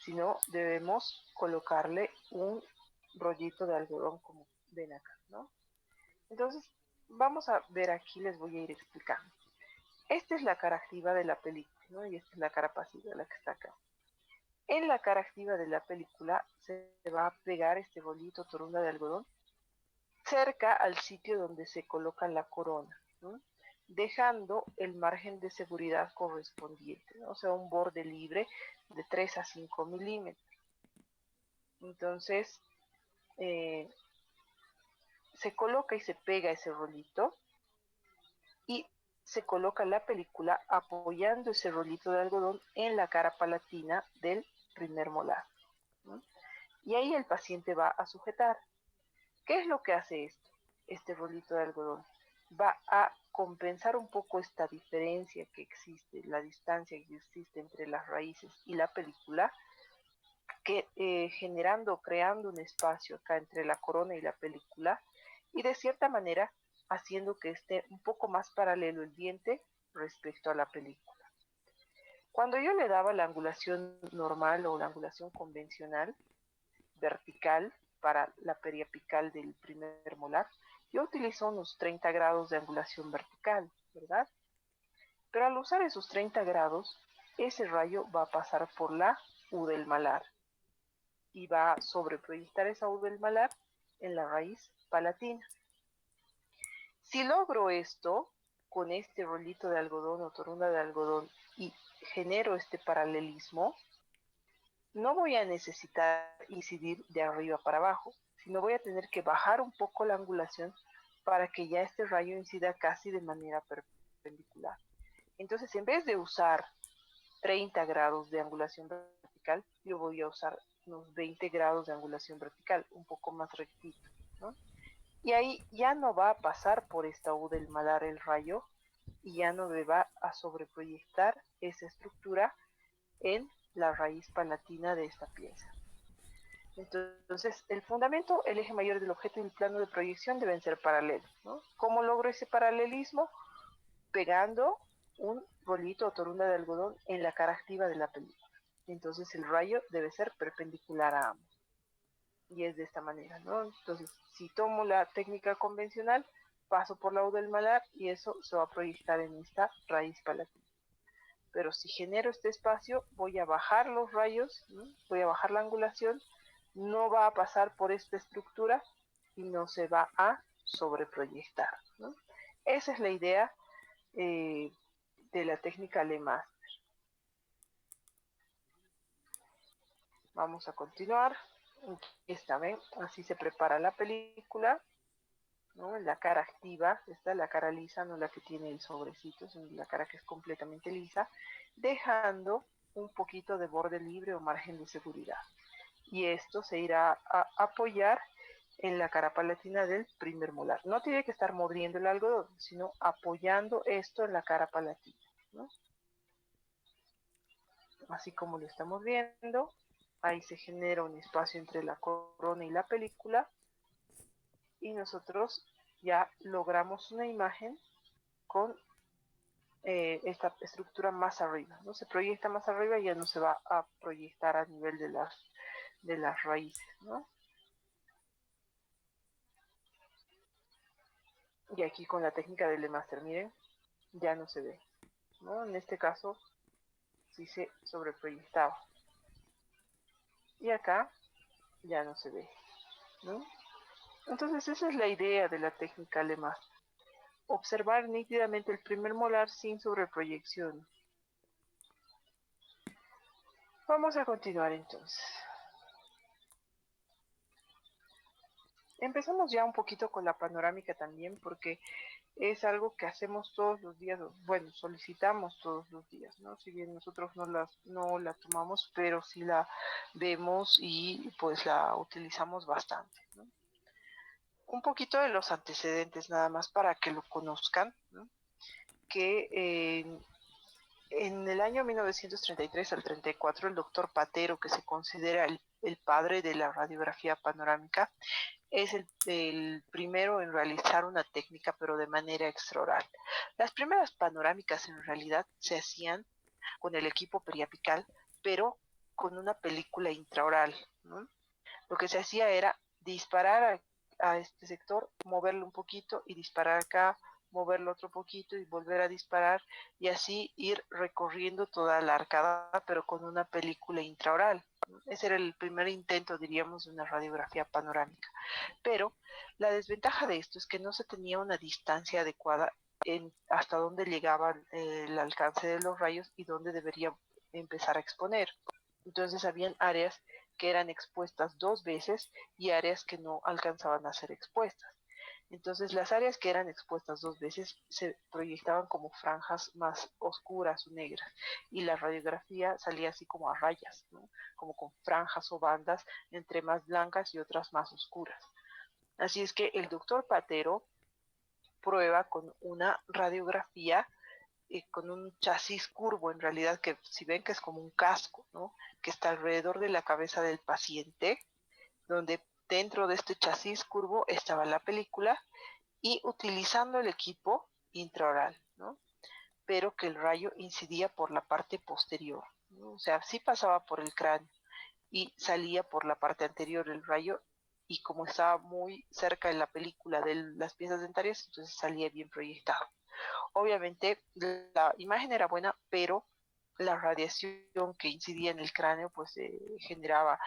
sino debemos colocarle un rollito de algodón como ven acá, ¿no? Entonces, vamos a ver aquí, les voy a ir explicando. Esta es la cara activa de la película, ¿no? Y esta es la cara pasiva, la que está acá. En la cara activa de la película se va a pegar este bolito torunda de algodón cerca al sitio donde se coloca la corona, ¿no? Dejando el margen de seguridad correspondiente, ¿no? O sea, un borde libre de 3 a 5 milímetros. Entonces, se coloca y se pega ese rolito y se coloca la película apoyando ese rolito de algodón en la cara palatina del primer molar, ¿no? Y ahí el paciente va a sujetar. ¿Qué es lo que hace esto? Este rolito de algodón va a compensar un poco esta diferencia que existe, la distancia que existe entre las raíces y la película, que creando un espacio acá entre la corona y la película, y de cierta manera haciendo que esté un poco más paralelo el diente respecto a la película. Cuando yo le daba la angulación normal o la angulación convencional, vertical, para la periapical del primer molar, yo utilizo unos 30 grados de angulación vertical, ¿verdad? Pero al usar esos 30 grados, ese rayo va a pasar por la U del malar y va a sobreproyectar esa U del malar en la raíz palatina. Si logro esto con este rolito de algodón o torunda de algodón y genero este paralelismo, no voy a necesitar incidir de arriba para abajo, sino voy a tener que bajar un poco la angulación para que ya este rayo incida casi de manera perpendicular. Entonces, en vez de usar 30 grados de angulación vertical, yo voy a usar unos 20 grados de angulación vertical, un poco más rectito, ¿no? Y ahí ya no va a pasar por esta U del malar el rayo y ya no me va a sobreproyectar esa estructura en la raíz palatina de esta pieza. Entonces, el fundamento, el eje mayor del objeto y el plano de proyección deben ser paralelos, ¿no? ¿Cómo logro ese paralelismo? Pegando un bolito o torunda de algodón en la cara activa de la película. Entonces, el rayo debe ser perpendicular a ambos. Y es de esta manera, ¿no? Entonces, si tomo la técnica convencional, paso por la U del malar y eso se va a proyectar en esta raíz palatina. Pero si genero este espacio, voy a bajar los rayos, ¿no? Voy a bajar la angulación, no va a pasar por esta estructura y no se va a sobreproyectar, ¿no? Esa es la idea de la técnica LeMaster. Vamos a continuar. Aquí está, ¿ven? Así se prepara la película, ¿no? La cara activa, esta es la cara lisa, no la que tiene el sobrecito, sino la cara que es completamente lisa, dejando un poquito de borde libre o margen de seguridad. Y esto se irá a apoyar en la cara palatina del primer molar. No tiene que estar mordiendo el algodón, sino apoyando esto en la cara palatina, ¿no? Así como lo estamos viendo, ahí se genera un espacio entre la corona y la película y nosotros ya logramos una imagen con esta estructura más arriba, ¿no? Se proyecta más arriba y ya no se va a proyectar a nivel de las raíces, ¿no? Y aquí con la técnica del Lemaster, miren, ya no se ve, ¿no? En este caso sí se sobreproyectaba. Y acá ya no se ve, ¿no? Entonces esa es la idea de la técnica Lemaster. Observar nítidamente el primer molar sin sobreproyección. Vamos a continuar entonces. Empezamos ya un poquito con la panorámica también porque es algo que hacemos todos los días, bueno, solicitamos todos los días, ¿no? Si bien nosotros no la tomamos, pero sí la vemos y pues la utilizamos bastante, ¿no? Un poquito de los antecedentes nada más para que lo conozcan, ¿no? Que en el año 1933 al 34 el doctor Patero, que se considera el padre de la radiografía panorámica, es el primero en realizar una técnica, pero de manera extraoral. Las primeras panorámicas en realidad se hacían con el equipo periapical, pero con una película intraoral, ¿no? Lo que se hacía era disparar a este sector, moverlo un poquito y disparar acá, moverlo otro poquito y volver a disparar y así ir recorriendo toda la arcada, pero con una película intraoral. Ese era el primer intento, diríamos, de una radiografía panorámica. Pero la desventaja de esto es que no se tenía una distancia adecuada hasta dónde llegaba el alcance de los rayos y dónde debería empezar a exponer. Entonces habían áreas que eran expuestas 2 veces y áreas que no alcanzaban a ser expuestas. Entonces las áreas que eran expuestas 2 veces se proyectaban como franjas más oscuras o negras y la radiografía salía así como a rayas, ¿no? Como con franjas o bandas entre más blancas y otras más oscuras. Así es que el doctor Patero prueba con una radiografía con un chasis curvo, en realidad, que si ven que es como un casco, ¿no? Que está alrededor de la cabeza del paciente, donde dentro de este chasis curvo estaba la película y utilizando el equipo intraoral, ¿no? Pero que el rayo incidía por la parte posterior, ¿no? O sea, sí pasaba por el cráneo y salía por la parte anterior el rayo y como estaba muy cerca en la película de las piezas dentarias, entonces salía bien proyectado. Obviamente la imagen era buena, pero la radiación que incidía en el cráneo pues generaba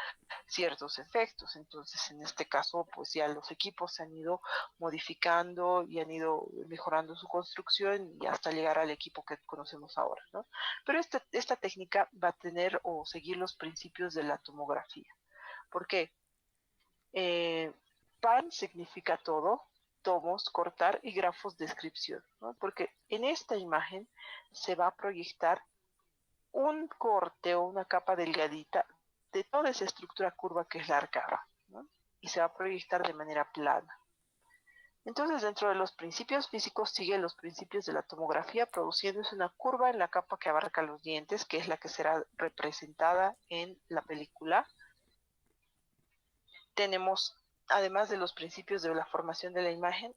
ciertos efectos. Entonces en este caso pues ya los equipos se han ido modificando y han ido mejorando su construcción y hasta llegar al equipo que conocemos ahora, ¿no? Pero esta técnica va a tener o seguir los principios de la tomografía. ¿Por qué? Pan significa todo, tomos, cortar y grafos descripción, ¿no? Porque en esta imagen se va a proyectar un corte o una capa delgadita de toda esa estructura curva que es la arcada, ¿no? Y se va a proyectar de manera plana. Entonces, dentro de los principios físicos sigue los principios de la tomografía, produciéndose una curva en la capa que abarca los dientes, que es la que será representada en la película. Tenemos, además de los principios de la formación de la imagen,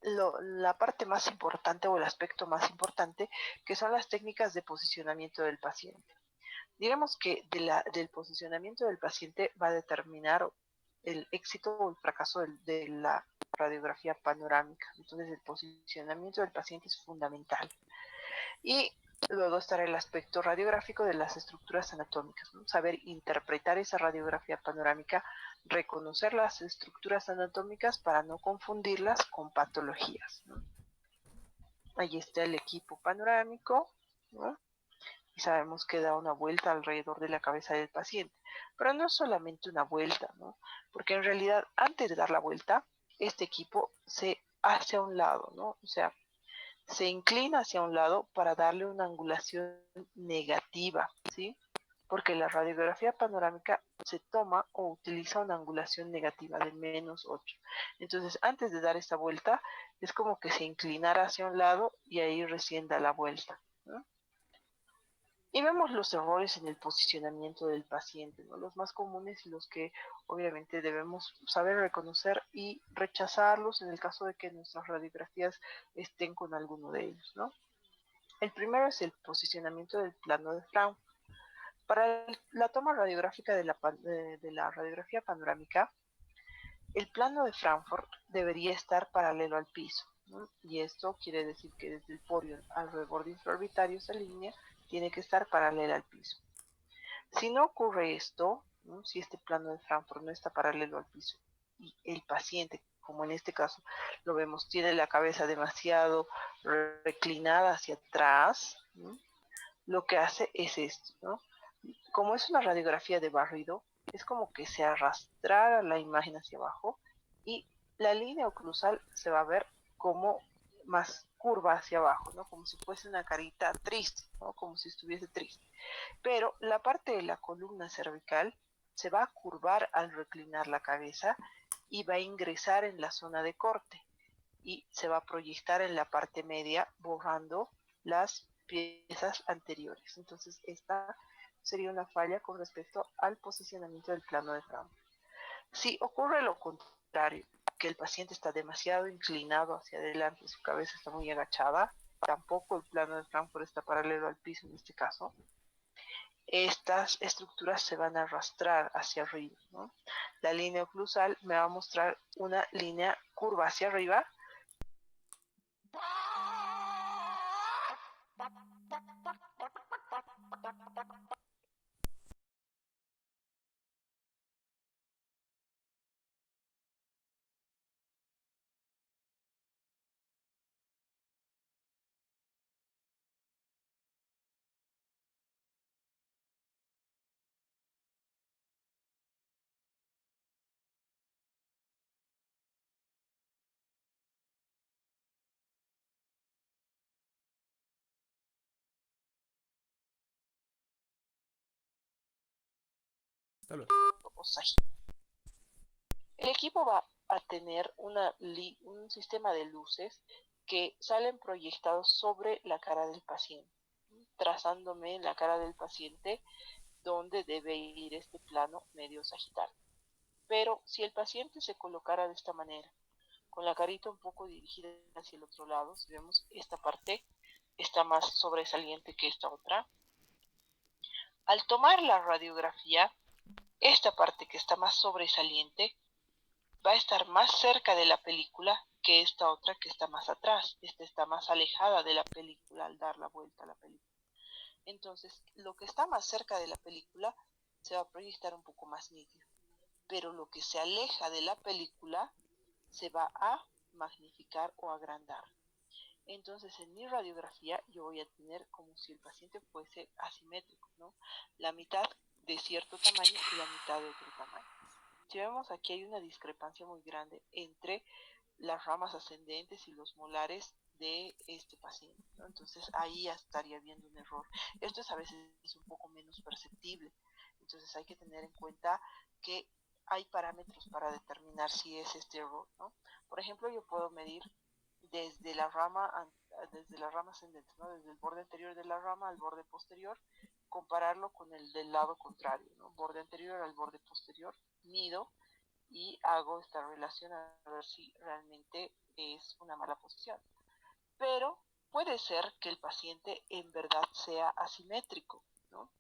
la parte más importante o el aspecto más importante, que son las técnicas de posicionamiento del paciente. Digamos que del posicionamiento del paciente va a determinar el éxito o el fracaso de la radiografía panorámica. Entonces el posicionamiento del paciente es fundamental. Y luego estará el aspecto radiográfico de las estructuras anatómicas, ¿no? Saber interpretar esa radiografía panorámica, reconocer las estructuras anatómicas para no confundirlas con patologías, ¿no? Ahí está el equipo panorámico, ¿no? Y sabemos que da una vuelta alrededor de la cabeza del paciente. Pero no solamente una vuelta, ¿no? Porque en realidad antes de dar la vuelta, este equipo se hace a un lado, ¿no? O sea, se inclina hacia un lado para darle una angulación negativa, ¿sí? porque la radiografía panorámica se toma o utiliza una angulación negativa de -8. Entonces, antes de dar esta vuelta, es como que se inclinara hacia un lado y ahí recién da la vuelta, ¿no? Y vemos los errores en el posicionamiento del paciente, ¿no? Los más comunes y los que obviamente debemos saber reconocer y rechazarlos en el caso de que nuestras radiografías estén con alguno de ellos, ¿no? El primero es el posicionamiento del plano de Fraunhofer. Para la toma radiográfica de la radiografía panorámica, el plano de Fraunhofer debería estar paralelo al piso, ¿no? Y esto quiere decir que desde el porio al borde infraorbitario esa línea tiene que estar paralela al piso. Si no ocurre esto, ¿no? Si este plano de Fraunhofer no está paralelo al piso y el paciente, como en este caso lo vemos, tiene la cabeza demasiado reclinada hacia atrás, ¿no? Lo que hace es esto, ¿no? Como es una radiografía de barrido, es como que se arrastrara la imagen hacia abajo y la línea oclusal se va a ver como más curva hacia abajo, ¿no? Como si fuese una carita triste, ¿no? Como si estuviese triste. Pero la parte de la columna cervical se va a curvar al reclinar la cabeza y va a ingresar en la zona de corte y se va a proyectar en la parte media borrando las piezas anteriores. Entonces esta sería una falla con respecto al posicionamiento del plano de Fraunhofer. Si ocurre lo contrario, que el paciente está demasiado inclinado hacia adelante, su cabeza está muy agachada, tampoco el plano de Fraunhofer está paralelo al piso en este caso, estas estructuras se van a arrastrar hacia arriba, ¿no? La línea oclusal me va a mostrar una línea curva hacia arriba. El equipo va a tener un sistema de luces que salen proyectados sobre la cara del paciente, trazándome en la cara del paciente donde debe ir este plano medio sagital. Pero si el paciente se colocara de esta manera, con la carita un poco dirigida hacia el otro lado, si vemos esta parte está más sobresaliente que esta otra. Al tomar la radiografía, esta parte que está más sobresaliente va a estar más cerca de la película que esta otra que está más atrás. Esta está más alejada de la película al dar la vuelta a la película. Entonces, lo que está más cerca de la película se va a proyectar un poco más nítido, pero lo que se aleja de la película se va a magnificar o agrandar. Entonces, en mi radiografía yo voy a tener como si el paciente fuese asimétrico, ¿no? La mitad de cierto tamaño y la mitad de otro tamaño. Si vemos aquí hay una discrepancia muy grande entre las ramas ascendentes y los molares de este paciente, ¿no? Entonces ahí ya estaría viendo un error. Esto es a veces un poco menos perceptible, entonces hay que tener en cuenta que hay parámetros para determinar si es este error, ¿no? Por ejemplo, yo puedo medir desde desde la rama ascendente, ¿no? Desde el borde anterior de la rama al borde posterior, compararlo con el del lado contrario, ¿no? Borde anterior al borde posterior, mido y hago esta relación a ver si realmente es una mala posición. Pero puede ser que el paciente en verdad sea asimétrico, ¿no?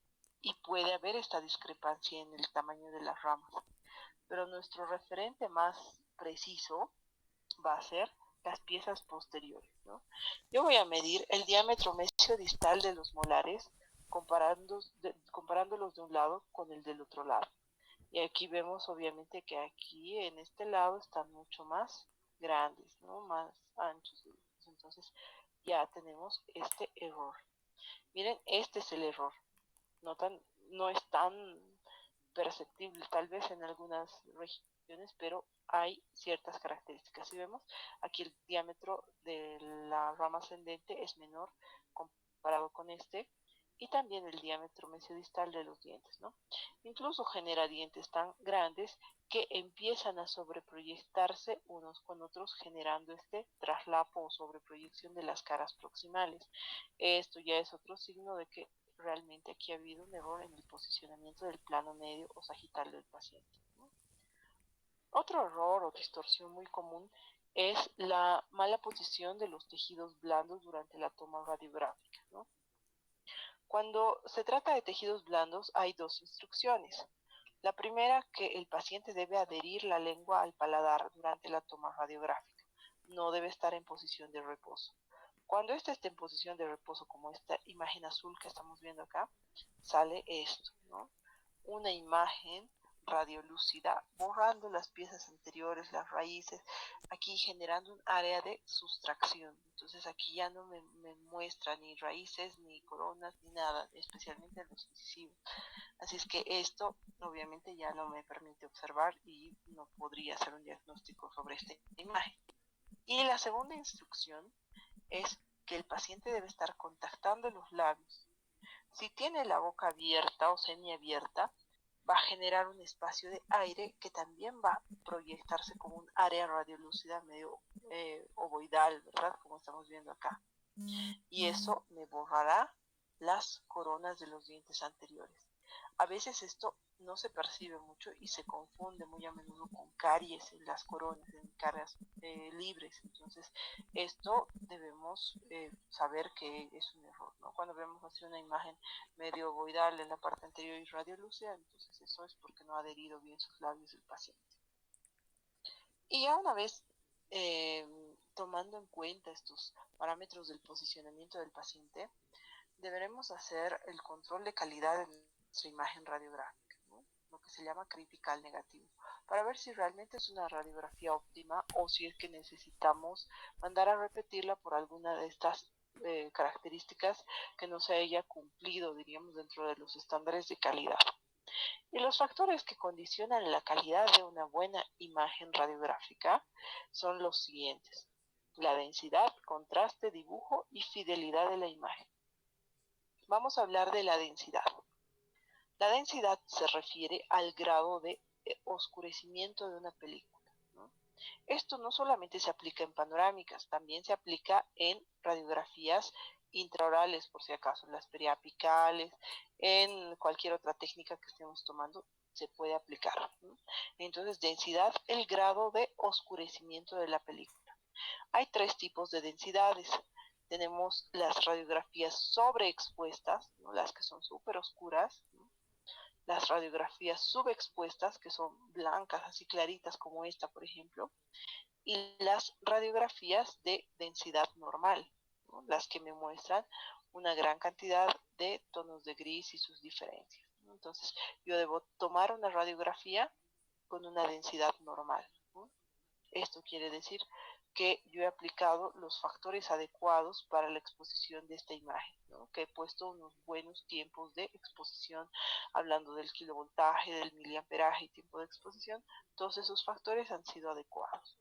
Y puede haber esta discrepancia en el tamaño de las ramas. Pero nuestro referente más preciso va a ser las piezas posteriores, ¿no? Yo voy a medir el diámetro mesio-distal de los molares comparándolos de un lado con el del otro lado. Y aquí vemos obviamente que aquí en este lado están mucho más grandes, ¿no? Más anchos. Entonces ya tenemos este error. Miren, este es el error. No, no es tan perceptible tal vez en algunas regiones, pero hay ciertas características. Si vemos, aquí el diámetro de la rama ascendente es menor comparado con este, y también el diámetro mesiodistal de los dientes, ¿no? Incluso genera dientes tan grandes que empiezan a sobreproyectarse unos con otros, generando este traslapo o sobreproyección de las caras proximales. Esto ya es otro signo de que realmente aquí ha habido un error en el posicionamiento del plano medio o sagital del paciente, ¿no? Otro error o distorsión muy común es la mala posición de los tejidos blandos durante la toma radiográfica, ¿no? Cuando se trata de tejidos blandos hay dos instrucciones. La primera, que el paciente debe adherir la lengua al paladar durante la toma radiográfica. No debe estar en posición de reposo. Cuando éste esté en posición de reposo, como esta imagen azul que estamos viendo acá, sale esto, ¿no? Una imagen radiolúcida borrando las piezas anteriores, las raíces, aquí generando un área de sustracción. Entonces aquí ya no me muestra ni raíces, ni coronas, ni nada, especialmente en los incisivos. Así es que esto obviamente ya no me permite observar y no podría hacer un diagnóstico sobre esta imagen. Y la segunda instrucción es que el paciente debe estar contactando los labios. Si tiene la boca abierta o semiabierta, va a generar un espacio de aire que también va a proyectarse como un área radiolúcida medio ovoidal, ¿verdad? Como estamos viendo acá. Y eso me borrará las coronas de los dientes anteriores. A veces esto no se percibe mucho y se confunde muy a menudo con caries en las coronas, en caras libres. Entonces, esto debemos saber que es un error, ¿no? Cuando vemos así una imagen medio ovoidal en la parte anterior y radiolúcida, entonces eso es porque no ha adherido bien sus labios el paciente. Y ya una vez tomando en cuenta estos parámetros del posicionamiento del paciente, deberemos hacer el control de calidad de nuestra imagen radiográfica, ¿no? Lo que se llama critical negativo, para ver si realmente es una radiografía óptima o si es que necesitamos mandar a repetirla por alguna de estas características que no se haya cumplido, diríamos, dentro de los estándares de calidad. Y los factores que condicionan la calidad de una buena imagen radiográfica son los siguientes: la densidad, contraste, dibujo y fidelidad de la imagen. Vamos a hablar de la densidad. La densidad se refiere al grado de oscurecimiento de una película, ¿no? Esto no solamente se aplica en panorámicas, también se aplica en radiografías intraorales, por si acaso, en las periapicales, en cualquier otra técnica que estemos tomando, se puede aplicar, ¿no? Entonces, densidad, el grado de oscurecimiento de la película. Hay tres tipos de densidades. Tenemos las radiografías sobreexpuestas, ¿no? Las que son súper oscuras, ¿no? Las radiografías subexpuestas, que son blancas, así claritas como esta, por ejemplo, y las radiografías de densidad normal, ¿no? Las que me muestran una gran cantidad de tonos de gris y sus diferencias, ¿no? Entonces, yo debo tomar una radiografía con una densidad normal, ¿no? Esto quiere decir que yo he aplicado los factores adecuados para la exposición de esta imagen, ¿no? Que he puesto unos buenos tiempos de exposición, hablando del kilovoltaje, del miliamperaje y tiempo de exposición. Todos esos factores han sido adecuados.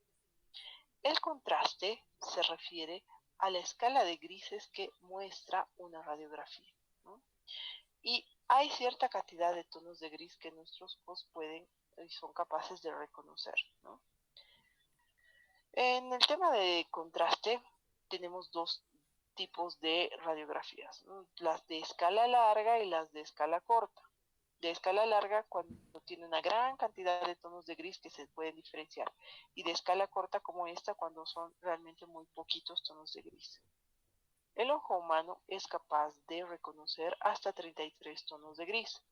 El contraste se refiere a la escala de grises que muestra una radiografía, ¿no? Y hay cierta cantidad de tonos de gris que nuestros ojos pueden y son capaces de reconocer, ¿no? En el tema de contraste tenemos dos tipos de radiografías, ¿no? Las de escala larga y las de escala corta. De escala larga cuando tiene una gran cantidad de tonos de gris que se pueden diferenciar, y de escala corta como esta cuando son realmente muy poquitos tonos de gris. El ojo humano es capaz de reconocer hasta 33 tonos de gris,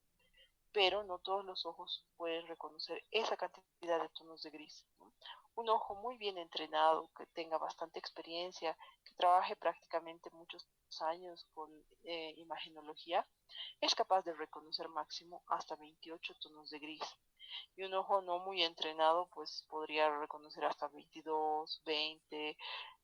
pero no todos los ojos pueden reconocer esa cantidad de tonos de gris, ¿no? Un ojo muy bien entrenado, que tenga bastante experiencia, que trabaje prácticamente muchos años con imagenología, es capaz de reconocer máximo hasta 28 tonos de gris. Y un ojo no muy entrenado, pues podría reconocer hasta 22, 20,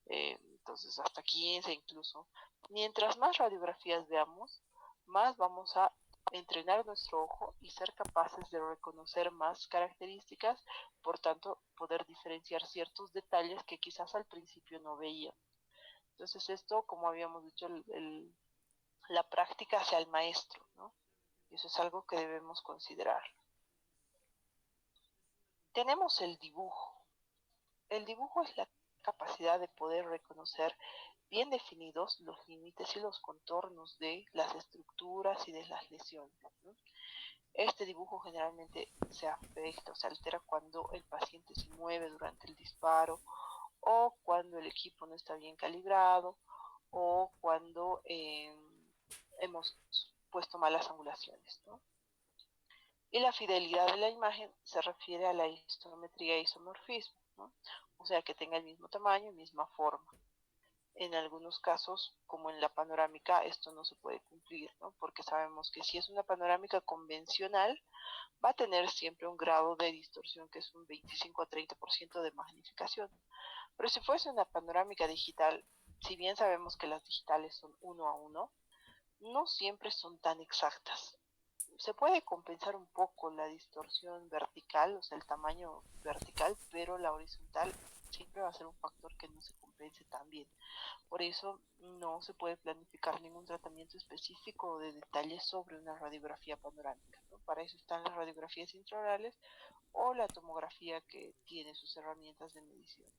entonces hasta 15 incluso. Mientras más radiografías veamos, más vamos a entrenar nuestro ojo y ser capaces de reconocer más características, por tanto poder diferenciar ciertos detalles que quizás al principio no veía. Entonces esto, como habíamos dicho la práctica hacia el maestro, ¿no? Y eso es algo que debemos considerar. Tenemos el dibujo. El dibujo es la capacidad de poder reconocer bien definidos los límites y los contornos de las estructuras y de las lesiones, ¿no? Este dibujo generalmente se afecta o se altera cuando el paciente se mueve durante el disparo, o cuando el equipo no está bien calibrado, o cuando hemos puesto malas angulaciones, ¿no? Y la fidelidad de la imagen se refiere a la isometría e isomorfismo, ¿no? O sea, que tenga el mismo tamaño y misma forma. En algunos casos, como en la panorámica, esto no se puede cumplir, ¿no? Porque sabemos que si es una panorámica convencional, va a tener siempre un grado de distorsión que es un 25 a 30% de magnificación. Pero si fuese una panorámica digital, si bien sabemos que las digitales son 1 a 1, no siempre son tan exactas. Se puede compensar un poco la distorsión vertical, o sea, el tamaño vertical, pero la horizontal siempre va a ser un factor que no se compense tan bien. Por eso no se puede planificar ningún tratamiento específico de detalle sobre una radiografía panorámica, ¿no? Para eso están las radiografías intraorales o la tomografía, que tiene sus herramientas de medición.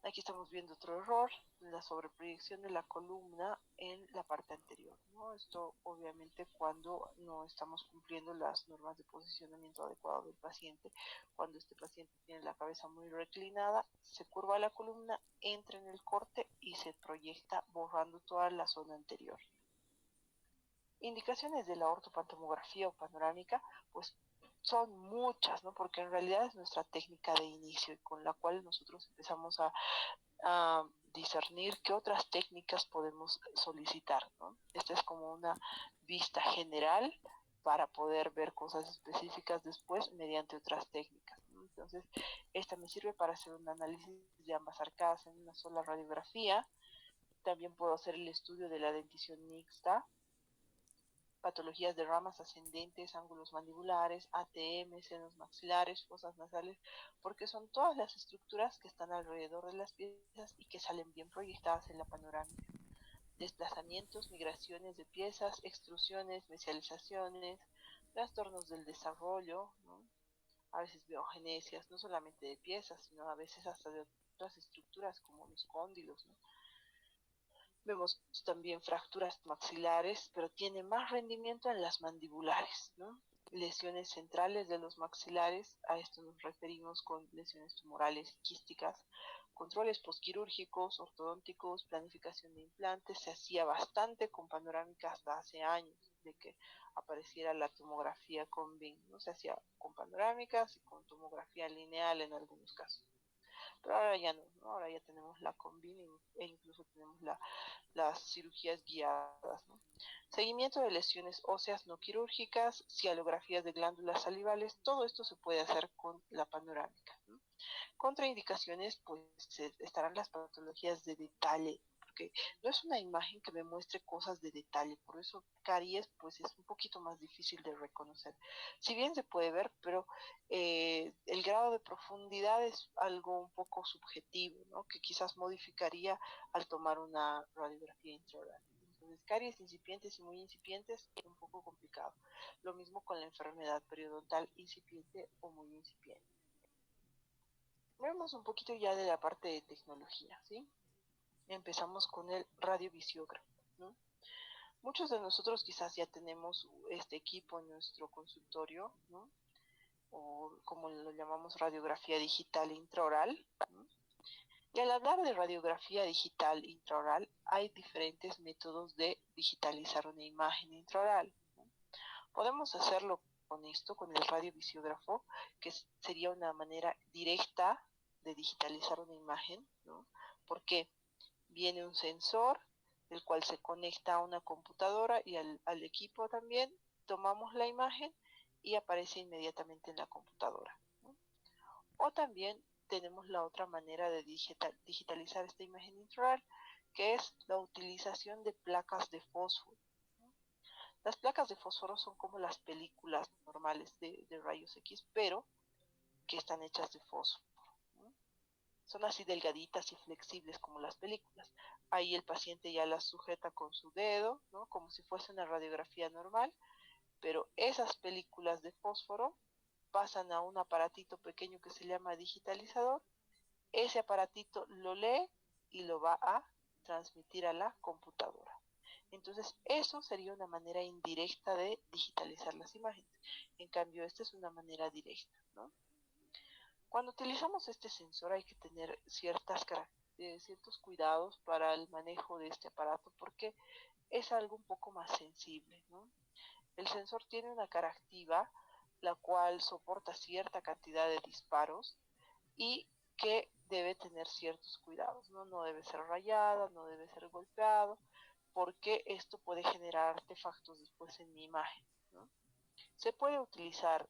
Aquí estamos viendo otro error, la sobreproyección de la columna en la parte anterior, ¿no? Esto obviamente cuando no estamos cumpliendo las normas de posicionamiento adecuado del paciente. Cuando este paciente tiene la cabeza muy reclinada, se curva la columna, entra en el corte y se proyecta borrando toda la zona anterior. Indicaciones de la ortopantomografía o panorámica, pues son muchas, ¿no? Porque en realidad es nuestra técnica de inicio y con la cual nosotros empezamos a discernir qué otras técnicas podemos solicitar, ¿no? Esta es como una vista general para poder ver cosas específicas después mediante otras técnicas, ¿no? Entonces, esta me sirve para hacer un análisis de ambas arcadas en una sola radiografía. También puedo hacer el estudio de la dentición mixta, patologías de ramas ascendentes, ángulos mandibulares, ATM, senos maxilares, fosas nasales, porque son todas las estructuras que están alrededor de las piezas y que salen bien proyectadas en la panorámica. Desplazamientos, migraciones de piezas, extrusiones, mesializaciones, trastornos del desarrollo, ¿no? A veces biogenesias, no solamente de piezas, sino a veces hasta de otras estructuras como los cóndilos, ¿no? Vemos también fracturas maxilares, pero tiene más rendimiento en las mandibulares, ¿no? Lesiones centrales de los maxilares, a esto nos referimos con lesiones tumorales y quísticas, controles posquirúrgicos, ortodónticos, planificación de implantes. Se hacía bastante con panorámica hasta hace años de que apareciera la tomografía con BIM, ¿no? Se hacía con panorámicas y con tomografía lineal en algunos casos. Pero ahora ya no, ¿no? Ahora ya tenemos la Combin e incluso tenemos las cirugías guiadas, ¿no? Seguimiento de lesiones óseas no quirúrgicas, cialografías de glándulas salivales, todo esto se puede hacer con la panorámica, ¿no? Contraindicaciones, pues estarán las patologías de detalle, porque no es una imagen que me muestre cosas de detalle, por eso caries pues es un poquito más difícil de reconocer. Si bien se puede ver, pero el grado de profundidad es algo un poco subjetivo, ¿no? Que quizás modificaría al tomar una radiografía intraoral. Entonces, caries incipientes y muy incipientes, un poco complicado. Lo mismo con la enfermedad periodontal incipiente o muy incipiente. Vemos un poquito ya de la parte de tecnología, ¿sí? Empezamos con el radiovisiógrafo, ¿no? Muchos de nosotros quizás ya tenemos este equipo en nuestro consultorio, ¿no? O como lo llamamos radiografía digital intraoral, ¿no? Y al hablar de radiografía digital intraoral, hay diferentes métodos de digitalizar una imagen intraoral, ¿no? Podemos hacerlo con esto, con el radiovisiógrafo, que sería una manera directa de digitalizar una imagen, ¿no? Porque viene un sensor, el cual se conecta a una computadora y al equipo también, tomamos la imagen y aparece inmediatamente en la computadora, ¿no? O también tenemos la otra manera de digitalizar esta imagen intraoral, que es la utilización de placas de fósforo, ¿no? Las placas de fósforo son como las películas normales de rayos X, pero que están hechas de fósforo, ¿no? son así delgaditas y flexibles como las películas. Ahí el paciente ya las sujeta con su dedo, ¿no? Como si fuese una radiografía normal, pero esas películas de fósforo pasan a un aparatito pequeño que se llama digitalizador. Ese aparatito lo lee y lo va a transmitir a la computadora. Entonces, eso sería una manera indirecta de digitalizar las imágenes. En cambio, esta es una manera directa, ¿no? Cuando utilizamos este sensor hay que tener ciertos cuidados para el manejo de este aparato porque es algo un poco más sensible, ¿no? El sensor tiene una cara activa, la cual soporta cierta cantidad de disparos y que debe tener ciertos cuidados, ¿no? No debe ser rayada, no debe ser golpeado, porque esto puede generar artefactos después en mi imagen, ¿no? Se puede utilizar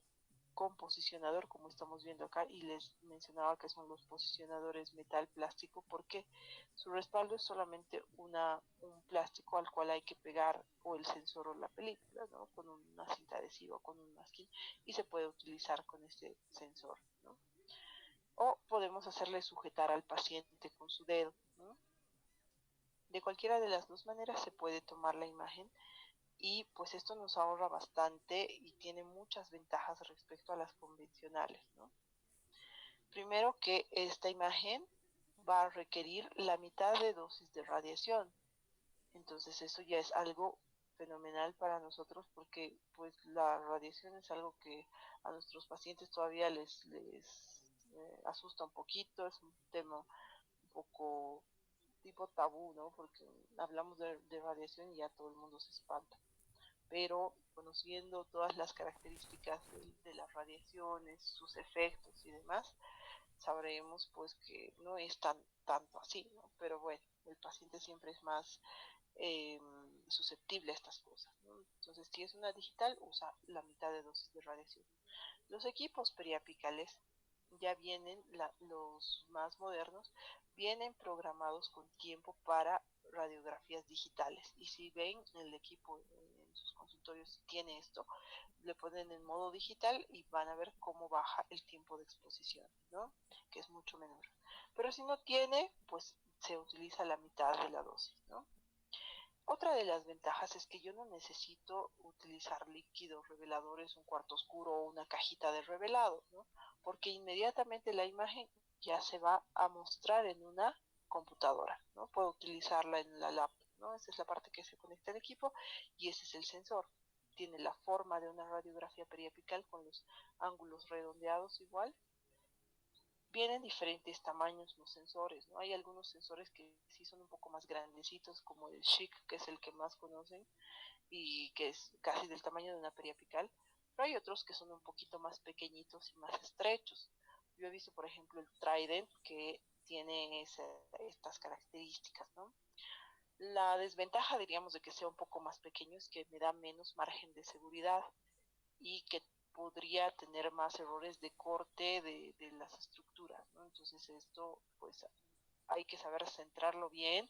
con posicionador, como estamos viendo acá, y les mencionaba que son los posicionadores metal plástico, porque su respaldo es solamente un plástico al cual hay que pegar o el sensor o la película, ¿no? Con una cinta adhesiva o con un masking, y se puede utilizar con este sensor, ¿no? O podemos hacerle sujetar al paciente con su dedo, ¿no? De cualquiera de las dos maneras se puede tomar la imagen y pues esto nos ahorra bastante y tiene muchas ventajas respecto a las convencionales, ¿no? Primero que esta imagen va a requerir la mitad de dosis de radiación, entonces eso ya es algo fenomenal para nosotros porque pues la radiación es algo que a nuestros pacientes todavía les asusta un poquito, es un tema un poco tipo tabú, ¿no? Porque hablamos de radiación y ya todo el mundo se espanta. Pero conociendo todas las características de las radiaciones, sus efectos y demás, sabremos pues que no es tanto así, ¿no? Pero bueno, el paciente siempre es más susceptible a estas cosas, ¿no? Entonces, si es una digital, usa la mitad de dosis de radiación. Los equipos periapicales ya vienen, los más modernos, vienen programados con tiempo para radiografías digitales. Y si ven el equipo en sus consultorios tiene esto, le ponen en modo digital y van a ver cómo baja el tiempo de exposición, ¿no? Que es mucho menor. Pero si no tiene, pues se utiliza la mitad de la dosis, ¿no? Otra de las ventajas es que yo no necesito utilizar líquidos reveladores, un cuarto oscuro o una cajita de revelado, ¿no? Porque inmediatamente la imagen ya se va a mostrar en una computadora, ¿no? Puedo utilizarla en la laptop, ¿no? Esa es la parte que se conecta al equipo y ese es el sensor. Tiene la forma de una radiografía periapical con los ángulos redondeados igual. Vienen diferentes tamaños los sensores, ¿no? Hay algunos sensores que sí son un poco más grandecitos, como el Chic, que es el que más conocen, y que es casi del tamaño de una periapical, pero hay otros que son un poquito más pequeñitos y más estrechos. Yo he visto, por ejemplo, el Trident, que tiene estas características, ¿no? La desventaja, diríamos, de que sea un poco más pequeño es que me da menos margen de seguridad y que podría tener más errores de corte de las estructuras, ¿no? Entonces esto, pues hay que saber centrarlo bien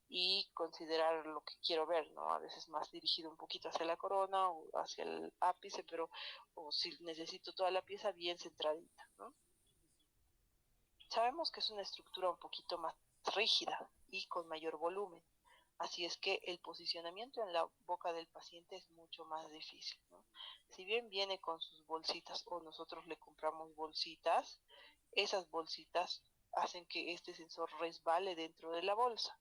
y considerar lo que quiero ver, ¿no? A veces más dirigido un poquito hacia la corona o hacia el ápice, pero o si necesito toda la pieza bien centradita, ¿no? Sabemos que es una estructura un poquito más rígida y con mayor volumen, así es que el posicionamiento en la boca del paciente es mucho más difícil, ¿no? Si bien viene con sus bolsitas o nosotros le compramos bolsitas, esas bolsitas hacen que este sensor resbale dentro de la bolsa.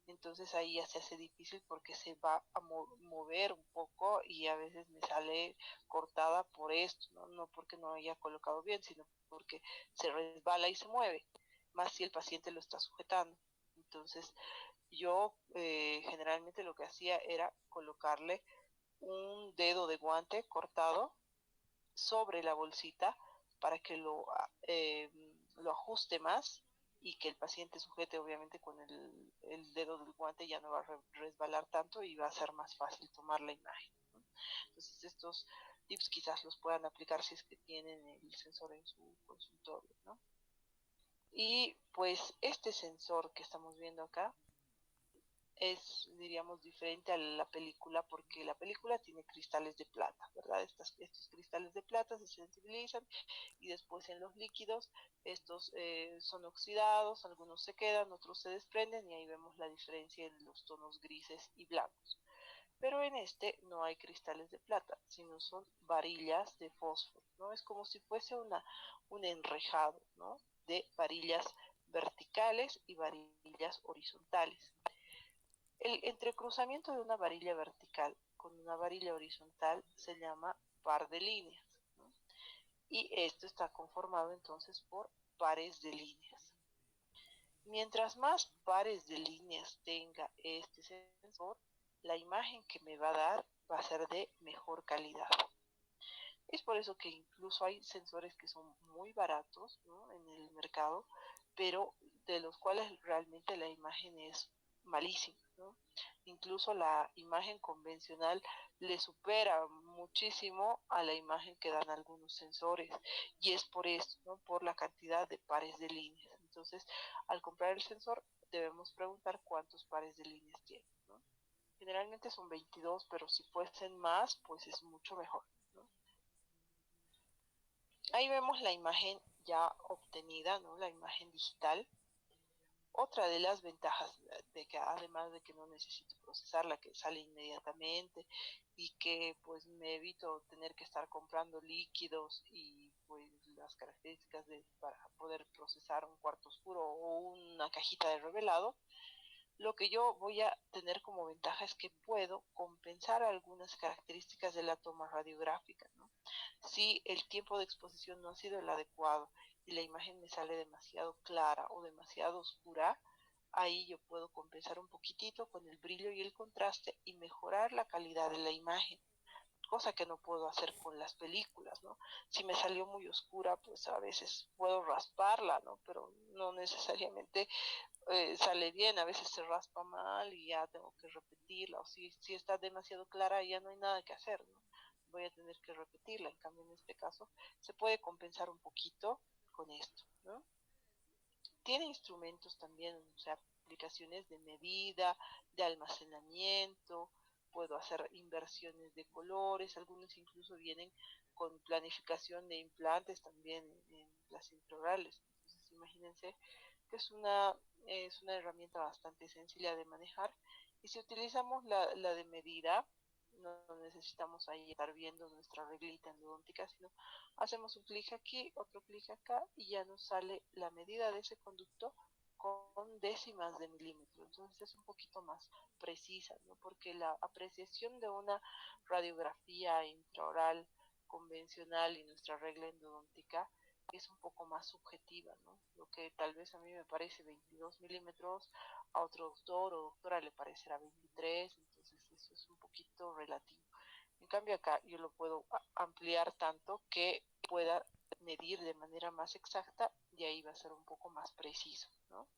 Entonces ahí ya se hace difícil porque se va a mover un poco y a veces me sale cortada por esto, ¿no? No porque no haya colocado bien, sino porque se resbala y se mueve, más si el paciente lo está sujetando. Entonces yo generalmente lo que hacía era colocarle un dedo de guante cortado sobre la bolsita para que lo ajuste más y que el paciente sujete obviamente con el dedo del guante ya no va a resbalar tanto y va a ser más fácil tomar la imagen, ¿no? Entonces estos tips quizás los puedan aplicar si es que tienen el sensor en su consultorio, ¿no? Y pues este sensor que estamos viendo acá es, diríamos, diferente a la película porque la película tiene cristales de plata, ¿verdad? Estos cristales de plata se sensibilizan y después en los líquidos estos son oxidados, algunos se quedan, otros se desprenden y ahí vemos la diferencia en los tonos grises y blancos. Pero en este no hay cristales de plata, sino son varillas de fósforo, ¿no? Es como si fuese un enrejado, ¿no? De varillas verticales y varillas horizontales. El entrecruzamiento de una varilla vertical con una varilla horizontal se llama par de líneas, ¿no? Y esto está conformado entonces por pares de líneas. Mientras más pares de líneas tenga este sensor, la imagen que me va a dar va a ser de mejor calidad. Es por eso que incluso hay sensores que son muy baratos, ¿no?, en el mercado, pero de los cuales realmente la imagen es malísima, ¿no? Incluso la imagen convencional le supera muchísimo a la imagen que dan algunos sensores, y es por esto, ¿no?, por la cantidad de pares de líneas. Entonces, al comprar el sensor debemos preguntar cuántos pares de líneas tiene, ¿no? Generalmente son 22, pero si fuesen más, pues es mucho mejor, ¿no? Ahí vemos la imagen ya obtenida, ¿no?, la imagen digital. Otra de las ventajas de que, además de que no necesito procesarla, que sale inmediatamente y que pues me evito tener que estar comprando líquidos y pues las características para poder procesar un cuarto oscuro o una cajita de revelado, lo que yo voy a tener como ventaja es que puedo compensar algunas características de la toma radiográfica, ¿no? Si el tiempo de exposición no ha sido el adecuado y la imagen me sale demasiado clara o demasiado oscura, ahí yo puedo compensar un poquitito con el brillo y el contraste y mejorar la calidad de la imagen, cosa que no puedo hacer con las películas, ¿no? Si me salió muy oscura, pues a veces puedo rasparla, ¿no? Pero no necesariamente sale bien, a veces se raspa mal y ya tengo que repetirla, o si está demasiado clara ya no hay nada que hacer, ¿no? Voy a tener que repetirla. En cambio, en este caso se puede compensar un poquito con esto, ¿no? Tiene instrumentos también, o sea, aplicaciones de medida, de almacenamiento, puedo hacer inversiones de colores, algunos incluso vienen con planificación de implantes también en las intraorales. Entonces, imagínense que es una herramienta bastante sencilla de manejar, y si utilizamos la de medida, no necesitamos ahí estar viendo nuestra reglita endodóntica, sino hacemos un clic aquí, otro clic acá y ya nos sale la medida de ese conducto con décimas de milímetro. Entonces es un poquito más precisa, ¿no? Porque la apreciación de una radiografía intraoral convencional y nuestra regla endodóntica es un poco más subjetiva, ¿no? Lo que tal vez a mí me parece 22 milímetros, a otro doctor o doctora le parecerá 23, entonces eso es un poquito relativo. En cambio acá yo lo puedo ampliar tanto que pueda medir de manera más exacta y ahí va a ser un poco más preciso, ¿no?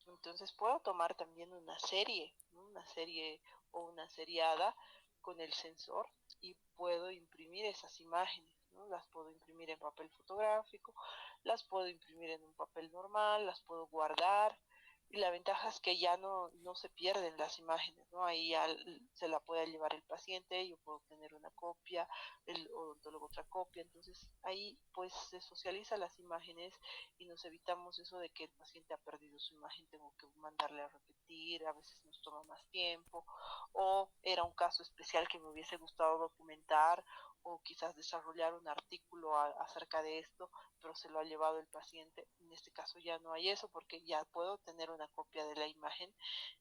Entonces puedo tomar también una serie, ¿no?, una serie o una seriada con el sensor y puedo imprimir esas imágenes, ¿no? Las puedo imprimir en papel fotográfico, las puedo imprimir en un papel normal, las puedo guardar, y la ventaja es que ya no se pierden las imágenes, ¿no? Ahí ya se la puede llevar el paciente, yo puedo tener una copia, el odontólogo otra copia, entonces ahí pues se socializan las imágenes y nos evitamos eso de que el paciente ha perdido su imagen, tengo que mandarle a repetir, a veces nos toma más tiempo, o era un caso especial que me hubiese gustado documentar, o quizás desarrollar un artículo acerca de esto, pero se lo ha llevado el paciente. En este caso ya no hay eso porque ya puedo tener una copia de la imagen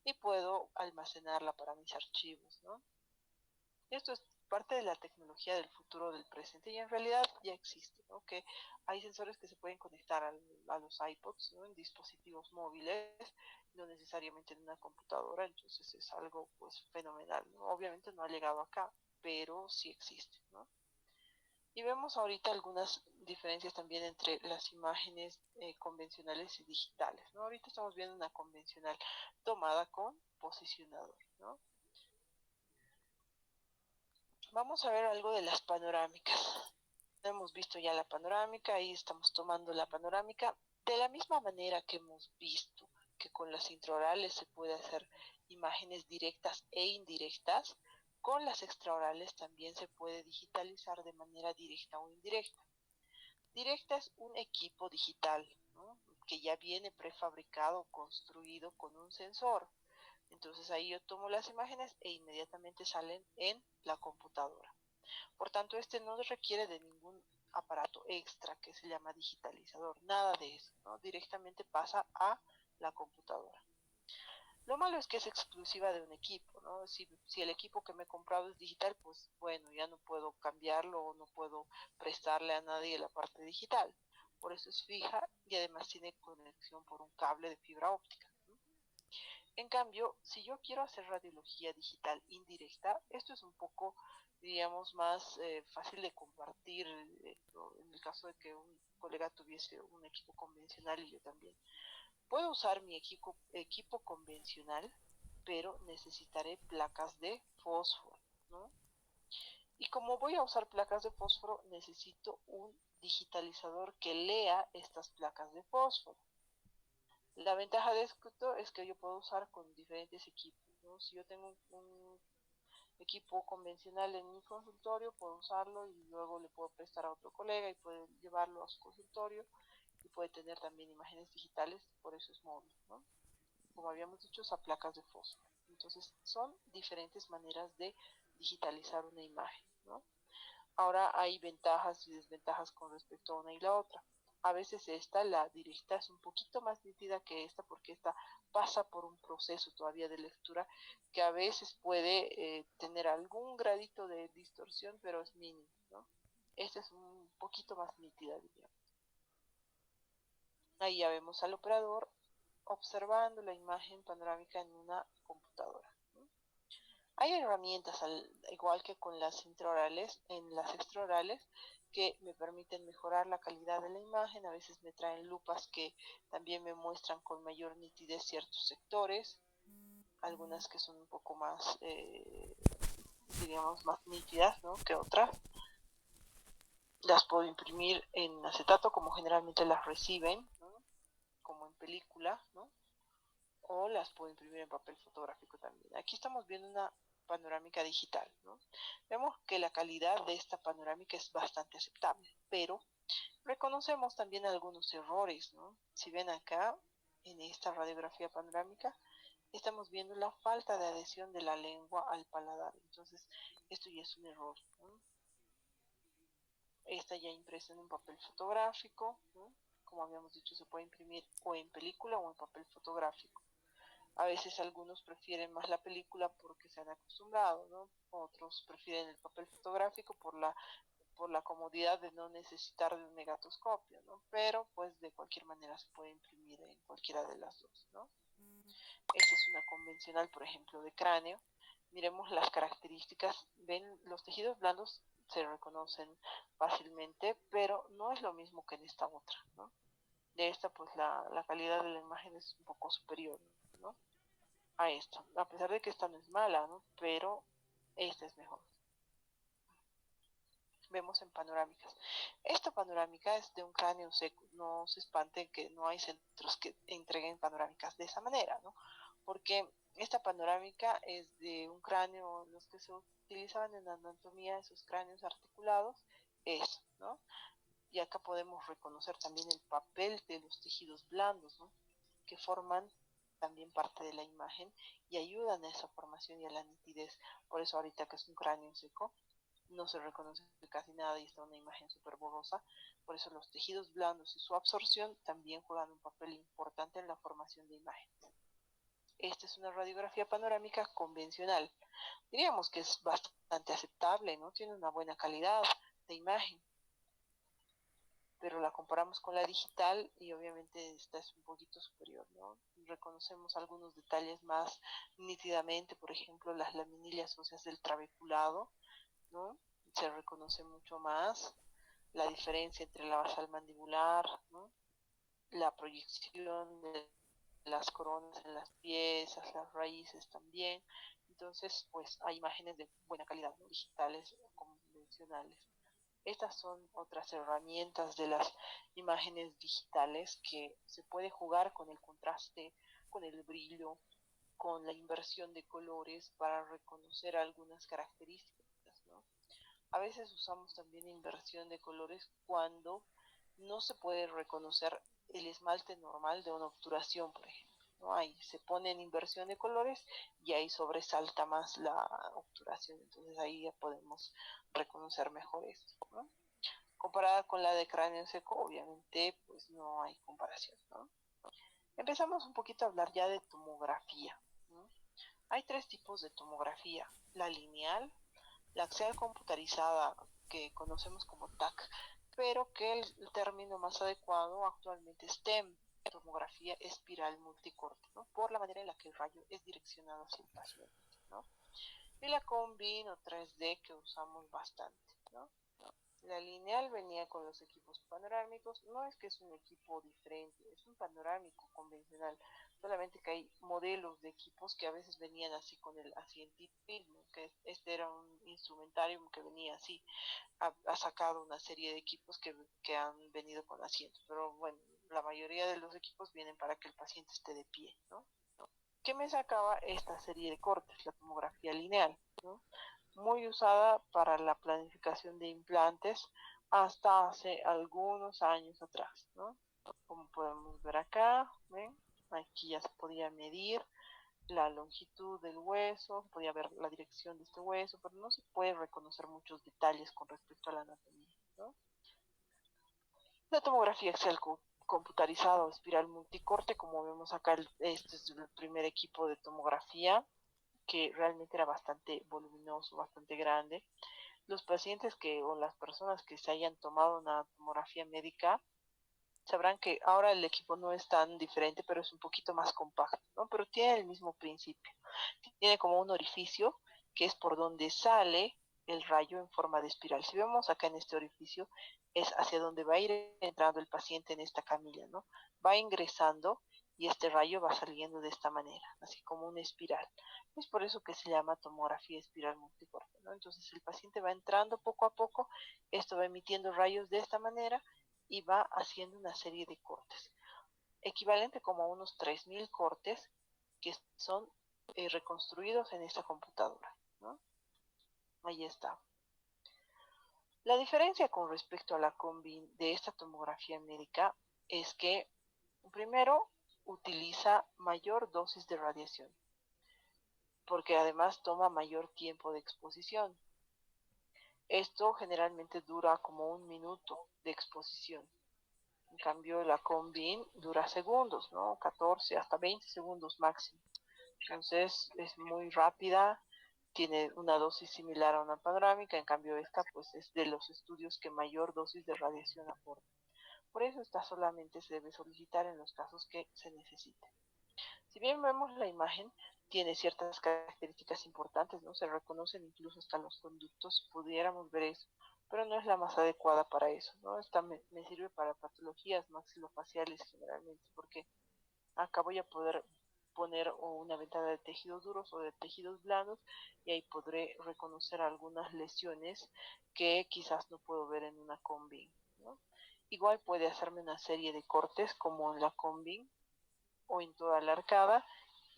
y puedo almacenarla para mis archivos, ¿no? Esto es parte de la tecnología del futuro del presente y en realidad ya existe, ¿no? Que hay sensores que se pueden conectar a los iPods, ¿no?, en dispositivos móviles, no necesariamente en una computadora, entonces es algo pues fenomenal, ¿no? Obviamente no ha llegado acá, pero sí existe, ¿no? Y vemos ahorita algunas diferencias también entre las imágenes convencionales y digitales, ¿no? Ahorita estamos viendo una convencional tomada con posicionador, ¿no? Vamos a ver algo de las panorámicas. Hemos visto ya la panorámica, ahí estamos tomando la panorámica de la misma manera que hemos visto que con las intraorales se puede hacer imágenes directas e indirectas, con las extraorales también se puede digitalizar de manera directa o indirecta. Directa es un equipo digital, ¿no?, que ya viene prefabricado, construido con un sensor. Entonces ahí yo tomo las imágenes e inmediatamente salen en la computadora. Por tanto, este no requiere de ningún aparato extra que se llama digitalizador, nada de eso, ¿no? Directamente pasa a la computadora. Lo malo es que es exclusiva de un equipo, ¿no? Si el equipo que me he comprado es digital, pues bueno, ya no puedo cambiarlo o no puedo prestarle a nadie la parte digital. Por eso es fija y además tiene conexión por un cable de fibra óptica, ¿no? En cambio, si yo quiero hacer radiología digital indirecta, esto es un poco, digamos, más fácil de compartir, en el caso de que un colega tuviese un equipo convencional y yo también. Puedo usar mi equipo convencional, pero necesitaré placas de fósforo, ¿no? Y como voy a usar placas de fósforo, necesito un digitalizador que lea estas placas de fósforo. La ventaja de esto es que yo puedo usar con diferentes equipos, ¿no? Si yo tengo un equipo convencional en mi consultorio, puedo usarlo y luego le puedo prestar a otro colega y puede llevarlo a su consultorio y puede tener también imágenes digitales, por eso es móvil, ¿no? Como habíamos dicho, a placas de fósforo. Entonces, son diferentes maneras de digitalizar una imagen, ¿no? Ahora hay ventajas y desventajas con respecto a una y la otra. A veces la directa, es un poquito más nítida que esta porque esta pasa por un proceso todavía de lectura que a veces puede tener algún gradito de distorsión, pero es mínimo, ¿no? Esta es un poquito más nítida, diría. Ahí ya vemos al operador observando la imagen panorámica en una computadora, ¿no? Hay herramientas, igual que con las intraorales, en las extraorales, que me permiten mejorar la calidad de la imagen. A veces me traen lupas que también me muestran con mayor nitidez ciertos sectores, algunas que son un poco más, digamos, más nítidas, ¿no?, que otras. Las puedo imprimir en acetato, como generalmente las reciben, ¿no?, como en película, ¿no?, o las puedo imprimir en papel fotográfico también. Aquí estamos viendo una panorámica digital, ¿no? Vemos que la calidad de esta panorámica es bastante aceptable, pero reconocemos también algunos errores, ¿no? Si ven acá, en esta radiografía panorámica, estamos viendo la falta de adhesión de la lengua al paladar. Entonces, esto ya es un error, ¿no? Esta ya impresa en un papel fotográfico, ¿no? Como habíamos dicho, se puede imprimir o en película o en papel fotográfico. A veces algunos prefieren más la película porque se han acostumbrado, ¿no? Otros prefieren el papel fotográfico por la comodidad de no necesitar de un negatoscopio, ¿no? Pero pues de cualquier manera se puede imprimir en cualquiera de las dos, ¿no? Esta es una convencional, por ejemplo, de cráneo. Miremos las características. Ven, los tejidos blandos se reconocen fácilmente, pero no es lo mismo que en esta otra, ¿no? De esta, pues la calidad de la imagen es un poco superior, ¿no?, a esta, a pesar de que esta no es mala, ¿no?, pero esta es mejor. Vemos en panorámicas. Esta panorámica es de un cráneo seco. No se espanten que no hay centros que entreguen panorámicas de esa manera, ¿no? Porque esta panorámica es de un cráneo, los que se utilizaban en anatomía, esos cráneos articulados, eso, ¿no? Y acá podemos reconocer también el papel de los tejidos blandos, ¿no?, que forman también parte de la imagen y ayudan a esa formación y a la nitidez. Por eso ahorita que es un cráneo seco, no se reconoce casi nada y está una imagen súper borrosa. Por eso los tejidos blandos y su absorción también juegan un papel importante en la formación de imágenes. Esta es una radiografía panorámica convencional. Diríamos que es bastante aceptable, ¿no? Tiene una buena calidad de imagen, pero la comparamos con la digital y obviamente esta es un poquito superior, ¿no? Reconocemos algunos detalles más nítidamente, por ejemplo, las laminillas óseas del trabeculado, ¿no? Se reconoce mucho más la diferencia entre la basal mandibular, ¿no?, la proyección de las coronas en las piezas, las raíces también. Entonces, pues hay imágenes de buena calidad, ¿no?, digitales o convencionales. Estas son otras herramientas de las imágenes digitales que se puede jugar con el contraste con el brillo, con la inversión de colores para reconocer algunas características, ¿no? A veces usamos también inversión de colores cuando no se puede reconocer el esmalte normal de una obturación, por ejemplo, ¿no? Ahí se pone en inversión de colores y ahí sobresalta más la obturación, entonces ahí ya podemos reconocer mejor esto, ¿no? Comparada con la de cráneo seco, obviamente, pues no hay comparación, ¿no? Empezamos un poquito a hablar ya de tomografía, ¿no? Hay tres tipos de tomografía: la lineal, la axial computarizada, que conocemos como TAC, pero que el término más adecuado actualmente es TEM, tomografía espiral multicorte, ¿no? Por la manera en la que el rayo es direccionado hacia el paciente, ¿no? Y la Combin o 3D, que usamos bastante, ¿no? La lineal venía con los equipos panorámicos, no es que es un equipo diferente, es un panorámico convencional, solamente que hay modelos de equipos que a veces venían así con el asientito mismo, que este era un instrumentarium que venía así, ha sacado una serie de equipos que han venido con asiento, pero bueno, la mayoría de los equipos vienen para que el paciente esté de pie, ¿no? ¿Qué me sacaba esta serie de cortes? La tomografía lineal, ¿no? Muy usada para la planificación de implantes hasta hace algunos años atrás, ¿no? Como podemos ver acá, ¿ven? Aquí ya se podía medir la longitud del hueso, podía ver la dirección de este hueso, pero no se puede reconocer muchos detalles con respecto a la anatomía, ¿no? La tomografía axial computarizada o espiral multicorte, como vemos acá, este es el primer equipo de tomografía, que realmente era bastante voluminoso, bastante grande. Los pacientes o las personas que se hayan tomado una tomografía médica sabrán que ahora el equipo no es tan diferente, pero es un poquito más compacto, ¿no? Pero tiene el mismo principio. Tiene como un orificio que es por donde sale el rayo en forma de espiral. Si vemos acá en este orificio, es hacia donde va a ir entrando el paciente en esta camilla, ¿no? Va ingresando y este rayo va saliendo de esta manera, así como una espiral. Es por eso que se llama tomografía espiral multicorte, ¿no? Entonces el paciente va entrando poco a poco, esto va emitiendo rayos de esta manera y va haciendo una serie de cortes, equivalente como a unos 3000 cortes que son reconstruidos en esta computadora, ¿no? Ahí está. La diferencia con respecto a la Combin de esta tomografía médica es que, primero, utiliza mayor dosis de radiación, porque además toma mayor tiempo de exposición. Esto generalmente dura como 1 minuto de exposición. En cambio, la Combin dura segundos, ¿no? 14 hasta 20 segundos máximo. Entonces es muy rápida, tiene una dosis similar a una panorámica, en cambio esta pues es de los estudios que mayor dosis de radiación aporta. Por eso esta solamente se debe solicitar en los casos que se necesite. Si bien vemos la imagen, tiene ciertas características importantes, ¿no? Se reconocen incluso hasta los conductos, pudiéramos ver eso, pero no es la más adecuada para eso, ¿no? Esta me sirve para patologías maxilofaciales generalmente, porque acá voy a poder poner una ventana de tejidos duros o de tejidos blandos y ahí podré reconocer algunas lesiones que quizás no puedo ver en una Combin, ¿no? Igual puede hacerme una serie de cortes como en la Combin o en toda la arcada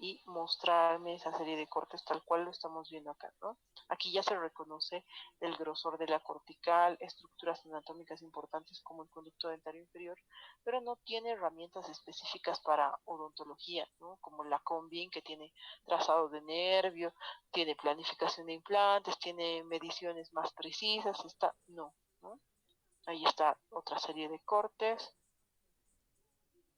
y mostrarme esa serie de cortes tal cual lo estamos viendo acá, ¿no? Aquí ya se reconoce el grosor de la cortical, estructuras anatómicas importantes como el conducto dentario inferior, pero no tiene herramientas específicas para odontología, ¿no? Como la Combin, que tiene trazado de nervio, tiene planificación de implantes, tiene mediciones más precisas, no, ¿no? Ahí está otra serie de cortes.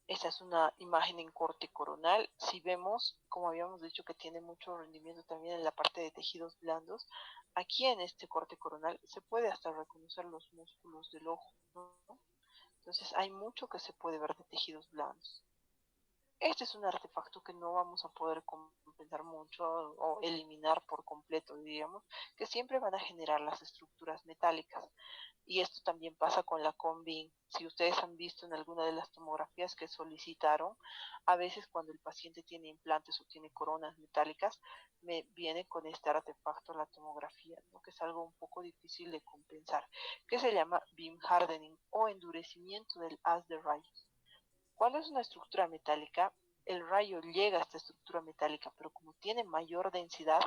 Esta es una imagen en corte coronal. Si vemos, como habíamos dicho, que tiene mucho rendimiento también en la parte de tejidos blandos, aquí en este corte coronal se puede hasta reconocer los músculos del ojo, ¿no? Entonces hay mucho que se puede ver de tejidos blandos. Este es un artefacto que no vamos a poder compensar mucho o eliminar por completo, diríamos, que siempre van a generar las estructuras metálicas. Y esto también pasa con la Combin. Si ustedes han visto en alguna de las tomografías que solicitaron, a veces cuando el paciente tiene implantes o tiene coronas metálicas, me viene con este artefacto la tomografía, ¿no? Que es algo un poco difícil de compensar, que se llama beam hardening o endurecimiento del haz de rayos. Cuando es una estructura metálica, el rayo llega a esta estructura metálica, pero como tiene mayor densidad,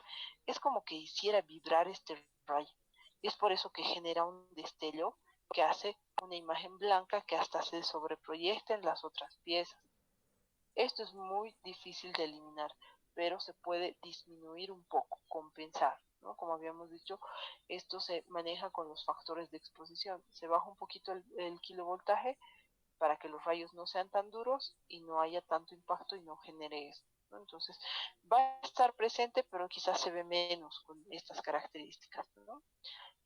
es como que hiciera vibrar este rayo. Y es por eso que genera un destello que hace una imagen blanca que hasta se sobreproyecta en las otras piezas. Esto es muy difícil de eliminar, pero se puede disminuir un poco, compensar, ¿no? Como habíamos dicho, esto se maneja con los factores de exposición. Se baja un poquito el kilovoltaje para que los rayos no sean tan duros y no haya tanto impacto y no genere esto, ¿no? Entonces, va a estar presente, pero quizás se ve menos con estas características, ¿no?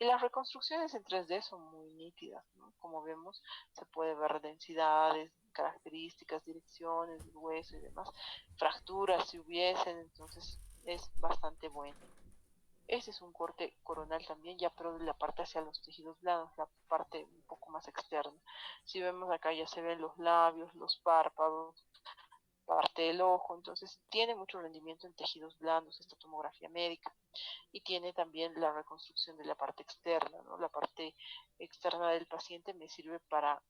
Y las reconstrucciones en 3D son muy nítidas, ¿no? Como vemos, se puede ver densidades, características, direcciones del hueso y demás, fracturas si hubiesen, entonces es bastante bueno. Ese es un corte coronal también, ya pero de la parte hacia los tejidos blandos, la parte un poco más externa. Si vemos acá ya se ven los labios, los párpados, parte del ojo, entonces tiene mucho rendimiento en tejidos blandos esta tomografía médica y tiene también la reconstrucción de la parte externa, ¿no? La parte externa del paciente me sirve para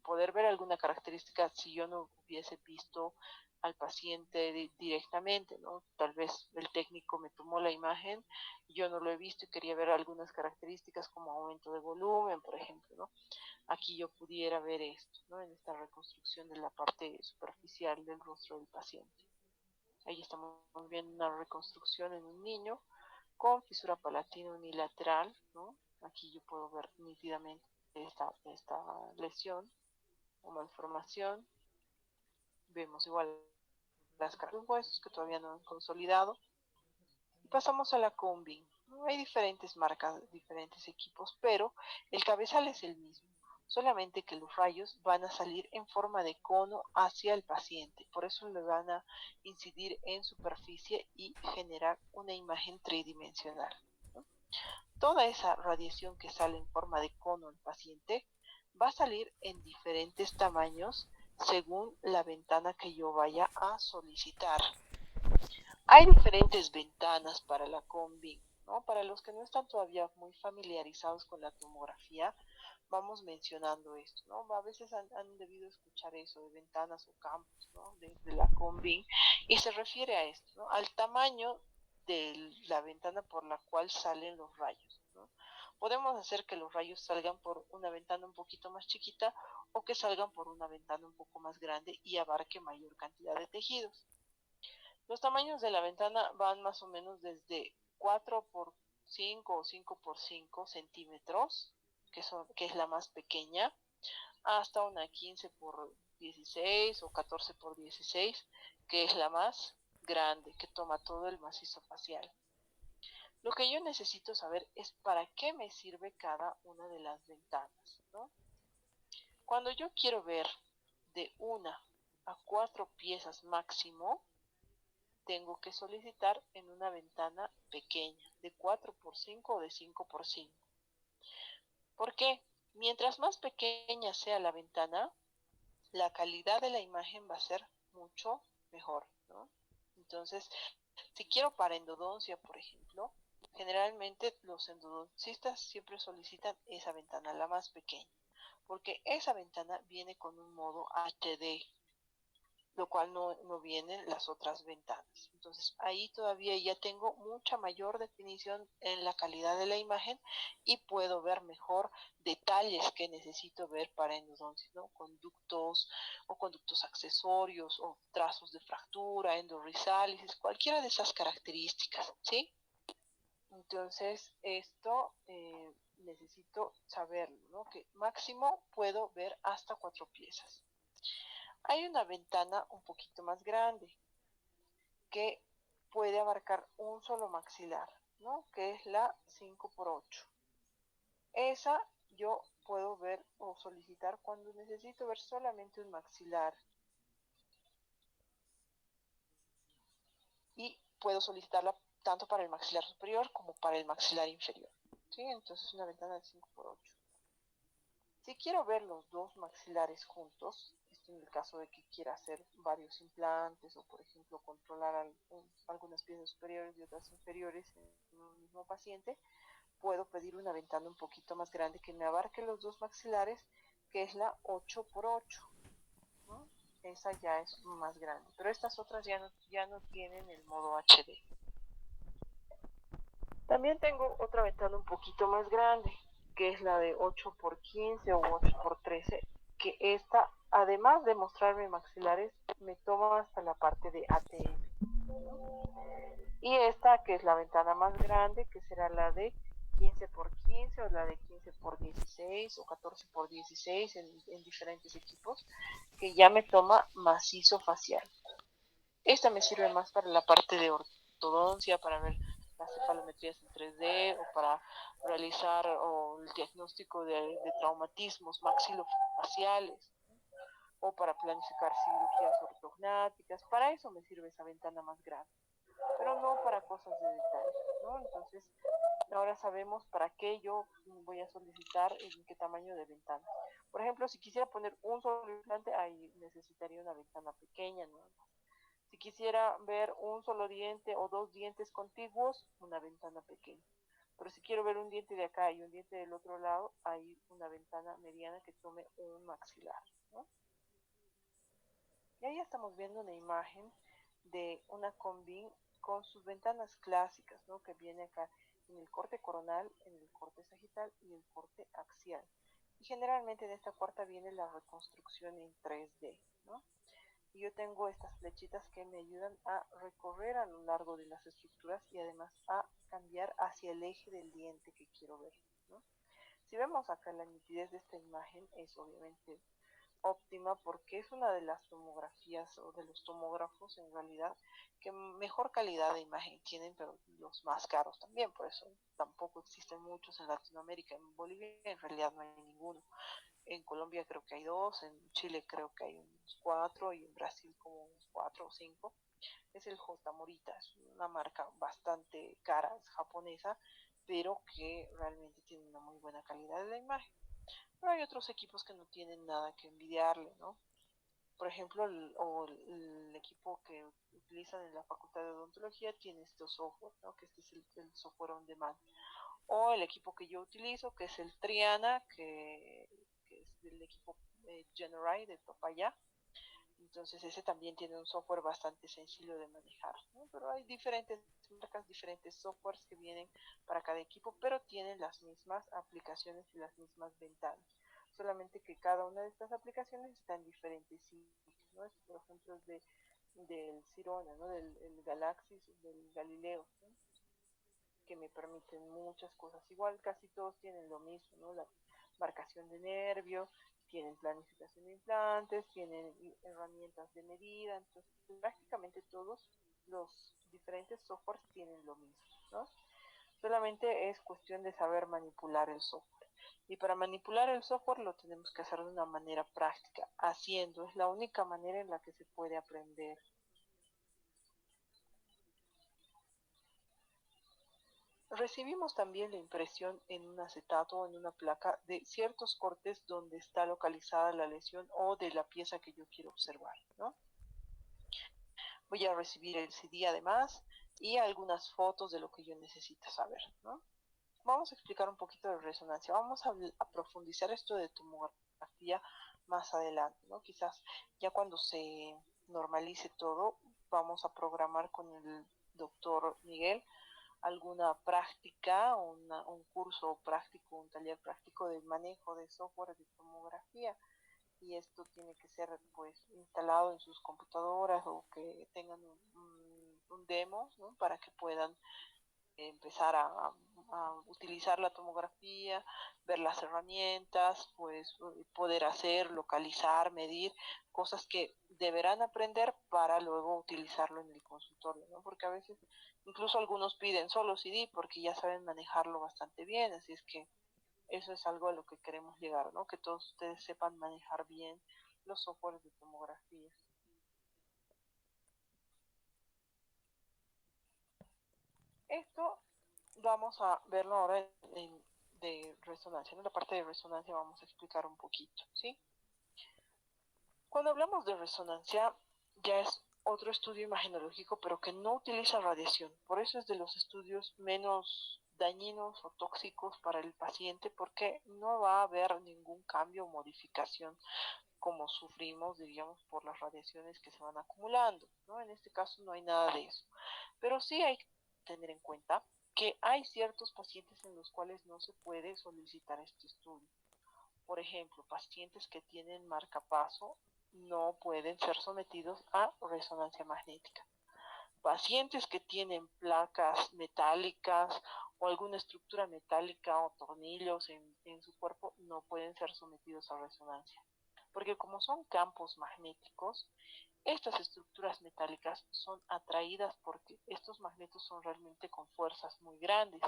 poder ver alguna característica si yo no hubiese visto al paciente directamente, ¿no? Tal vez el técnico me tomó la imagen, yo no lo he visto y quería ver algunas características como aumento de volumen, por ejemplo, ¿no? Aquí yo pudiera ver esto, ¿no? En esta reconstrucción de la parte superficial del rostro del paciente. Ahí estamos viendo una reconstrucción en un niño con fisura palatina unilateral, ¿no? Aquí yo puedo ver nítidamente esta lesión o malformación. Vemos igual las caras de los huesos que todavía no han consolidado. Y pasamos a la combi. ¿No? Hay diferentes marcas, diferentes equipos, pero el cabezal es el mismo. Solamente que los rayos van a salir en forma de cono hacia el paciente. Por eso le van a incidir en superficie y generar una imagen tridimensional. ¿No? Toda esa radiación que sale en forma de cono al paciente va a salir en diferentes tamaños según la ventana que yo vaya a solicitar. Hay diferentes ventanas para la combi, ¿no? Para los que no están todavía muy familiarizados con la tomografía, vamos mencionando esto, ¿no? A veces han debido escuchar eso de ventanas o campos, ¿no? De la combi, y se refiere a esto, ¿no? Al tamaño de la ventana por la cual salen los rayos, ¿no? Podemos hacer que los rayos salgan por una ventana un poquito más chiquita o que salgan por una ventana un poco más grande y abarque mayor cantidad de tejidos. Los tamaños de la ventana van más o menos desde 4 por 5 o 5 por 5 centímetros, que es la más pequeña, hasta una 15 por 16 o 14 por 16, que es la más grande, que toma todo el macizo facial. Lo que yo necesito saber es para qué me sirve cada una de las ventanas, ¿no? Cuando yo quiero ver de 1 a 4 piezas máximo, tengo que solicitar en una ventana pequeña, de 4 por 5 o de 5 por 5. ¿Por qué? Mientras más pequeña sea la ventana, la calidad de la imagen va a ser mucho mejor, ¿no? Entonces, si quiero para endodoncia, por ejemplo, generalmente los endodoncistas siempre solicitan esa ventana, la más pequeña, porque esa ventana viene con un modo HD, lo cual no vienen las otras ventanas. Entonces ahí todavía ya tengo mucha mayor definición en la calidad de la imagen y puedo ver mejor detalles que necesito ver para endodoncia, ¿no? Conductos o conductos accesorios o trazos de fractura, endorrizálisis, cualquiera de esas características, ¿sí? Entonces esto necesito saberlo, ¿no? Que máximo puedo ver hasta 4 piezas. Hay una ventana un poquito más grande que puede abarcar un solo maxilar, ¿no? Que es la 5 por 8. Esa yo puedo ver o solicitar cuando necesito ver solamente un maxilar. Y puedo solicitarla tanto para el maxilar superior como para el maxilar inferior. ¿Sí? Entonces una ventana de 5 por 8. Si quiero ver los dos maxilares juntos, esto en el caso de que quiera hacer varios implantes o por ejemplo controlar algunas piezas superiores y otras inferiores en un mismo paciente, puedo pedir una ventana un poquito más grande que me abarque los dos maxilares, que es la 8 por 8, ¿no? esa ya es más grande, pero estas otras ya no tienen el modo HD. También tengo otra ventana un poquito más grande, que es la de 8x15 o 8x13, que esta, además de mostrarme maxilares, me toma hasta la parte de ATM. Y esta, que es la ventana más grande, que será la de 15x15 o la de 15x16 o 14x16 en diferentes equipos, que ya me toma macizo facial. Esta me sirve más para la parte de ortodoncia, para ver las cefalometrías en 3D o para realizar el diagnóstico de traumatismos maxilofaciales o para planificar cirugías ortognáticas. Para eso me sirve esa ventana más grande, pero no para cosas de detalle, ¿no? Entonces, ahora sabemos para qué yo voy a solicitar en qué tamaño de ventana. Por ejemplo, si quisiera poner un solo implante, ahí necesitaría una ventana pequeña, ¿no? Si quisiera ver un solo diente o dos dientes contiguos, una ventana pequeña. Pero si quiero ver un diente de acá y un diente del otro lado, hay una ventana mediana que tome un maxilar, ¿no? Y ahí estamos viendo una imagen de una combi con sus ventanas clásicas, ¿no? Que viene acá en el corte coronal, en el corte sagital y el corte axial. Y generalmente en esta cuarta viene la reconstrucción en 3D, ¿no? Y yo tengo estas flechitas que me ayudan a recorrer a lo largo de las estructuras y además a cambiar hacia el eje del diente que quiero ver, ¿no? Si vemos acá la nitidez de esta imagen es obviamente óptima porque es una de las tomografías o de los tomógrafos en realidad que mejor calidad de imagen tienen, pero los más caros también, por eso tampoco existen muchos en Latinoamérica. En Bolivia en realidad no hay ninguno. En Colombia creo que hay dos, en Chile creo que hay unos cuatro y en Brasil como unos cuatro o cinco. Es el J Morita, es una marca bastante cara, es japonesa, pero que realmente tiene una muy buena calidad de la imagen. Pero hay otros equipos que no tienen nada que envidiarle, ¿no? Por ejemplo, el equipo que utilizan en la Facultad de Odontología tiene este software, ¿no? Que este es el software on demand. O el equipo que yo utilizo, que es el Triana, que es del equipo Generai de Topaya. Entonces ese también tiene un software bastante sencillo de manejar, ¿no? Pero hay diferentes marcas, diferentes softwares que vienen para cada equipo, pero tienen las mismas aplicaciones y las mismas ventanas. Solamente que cada una de estas aplicaciones está en diferentes sitios, ¿no? Este, por ejemplo, es del Sirona, ¿no? Del Galaxy, del Galileo, ¿no? Que me permiten muchas cosas. Igual casi todos tienen lo mismo, ¿no? La marcación de nervio, tienen planificación de implantes, tienen herramientas de medida, entonces prácticamente todos los diferentes softwares tienen lo mismo, ¿no? Solamente es cuestión de saber manipular el software. Y para manipular el software lo tenemos que hacer de una manera práctica, haciendo, es la única manera en la que se puede aprender. Recibimos también la impresión en un acetato o en una placa de ciertos cortes donde está localizada la lesión o de la pieza que yo quiero observar, ¿no? Voy a recibir el CD además y algunas fotos de lo que yo necesito saber, ¿no? Vamos a explicar un poquito de resonancia. Vamos a profundizar esto de tomografía más adelante, ¿no? Quizás ya cuando se normalice todo, vamos a programar con el doctor Miguel alguna práctica, un curso práctico, un taller práctico de manejo de software de tomografía. Y esto tiene que ser pues instalado en sus computadoras o que tengan un demo, ¿no? Para que puedan empezar a utilizar la tomografía, ver las herramientas, pues poder hacer, localizar, medir, cosas que deberán aprender para luego utilizarlo en el consultorio, ¿no? Porque a veces incluso algunos piden solo CD porque ya saben manejarlo bastante bien, así es que eso es algo a lo que queremos llegar, ¿no? Que todos ustedes sepan manejar bien los softwares de tomografía. Esto vamos a verlo ahora de resonancia. En la parte de resonancia vamos a explicar un poquito, ¿sí? Cuando hablamos de resonancia, ya es otro estudio imagenológico, pero que no utiliza radiación. Por eso es de los estudios menos dañinos o tóxicos para el paciente, porque no va a haber ningún cambio o modificación como sufrimos, diríamos, por las radiaciones que se van acumulando, ¿no? En este caso no hay nada de eso. Pero sí hay que tener en cuenta que hay ciertos pacientes en los cuales no se puede solicitar este estudio. Por ejemplo, pacientes que tienen marcapaso no pueden ser sometidos a resonancia magnética. Pacientes que tienen placas metálicas o alguna estructura metálica o tornillos en su cuerpo no pueden ser sometidos a resonancia. Porque como son campos magnéticos, estas estructuras metálicas son atraídas porque estos magnetos son realmente con fuerzas muy grandes.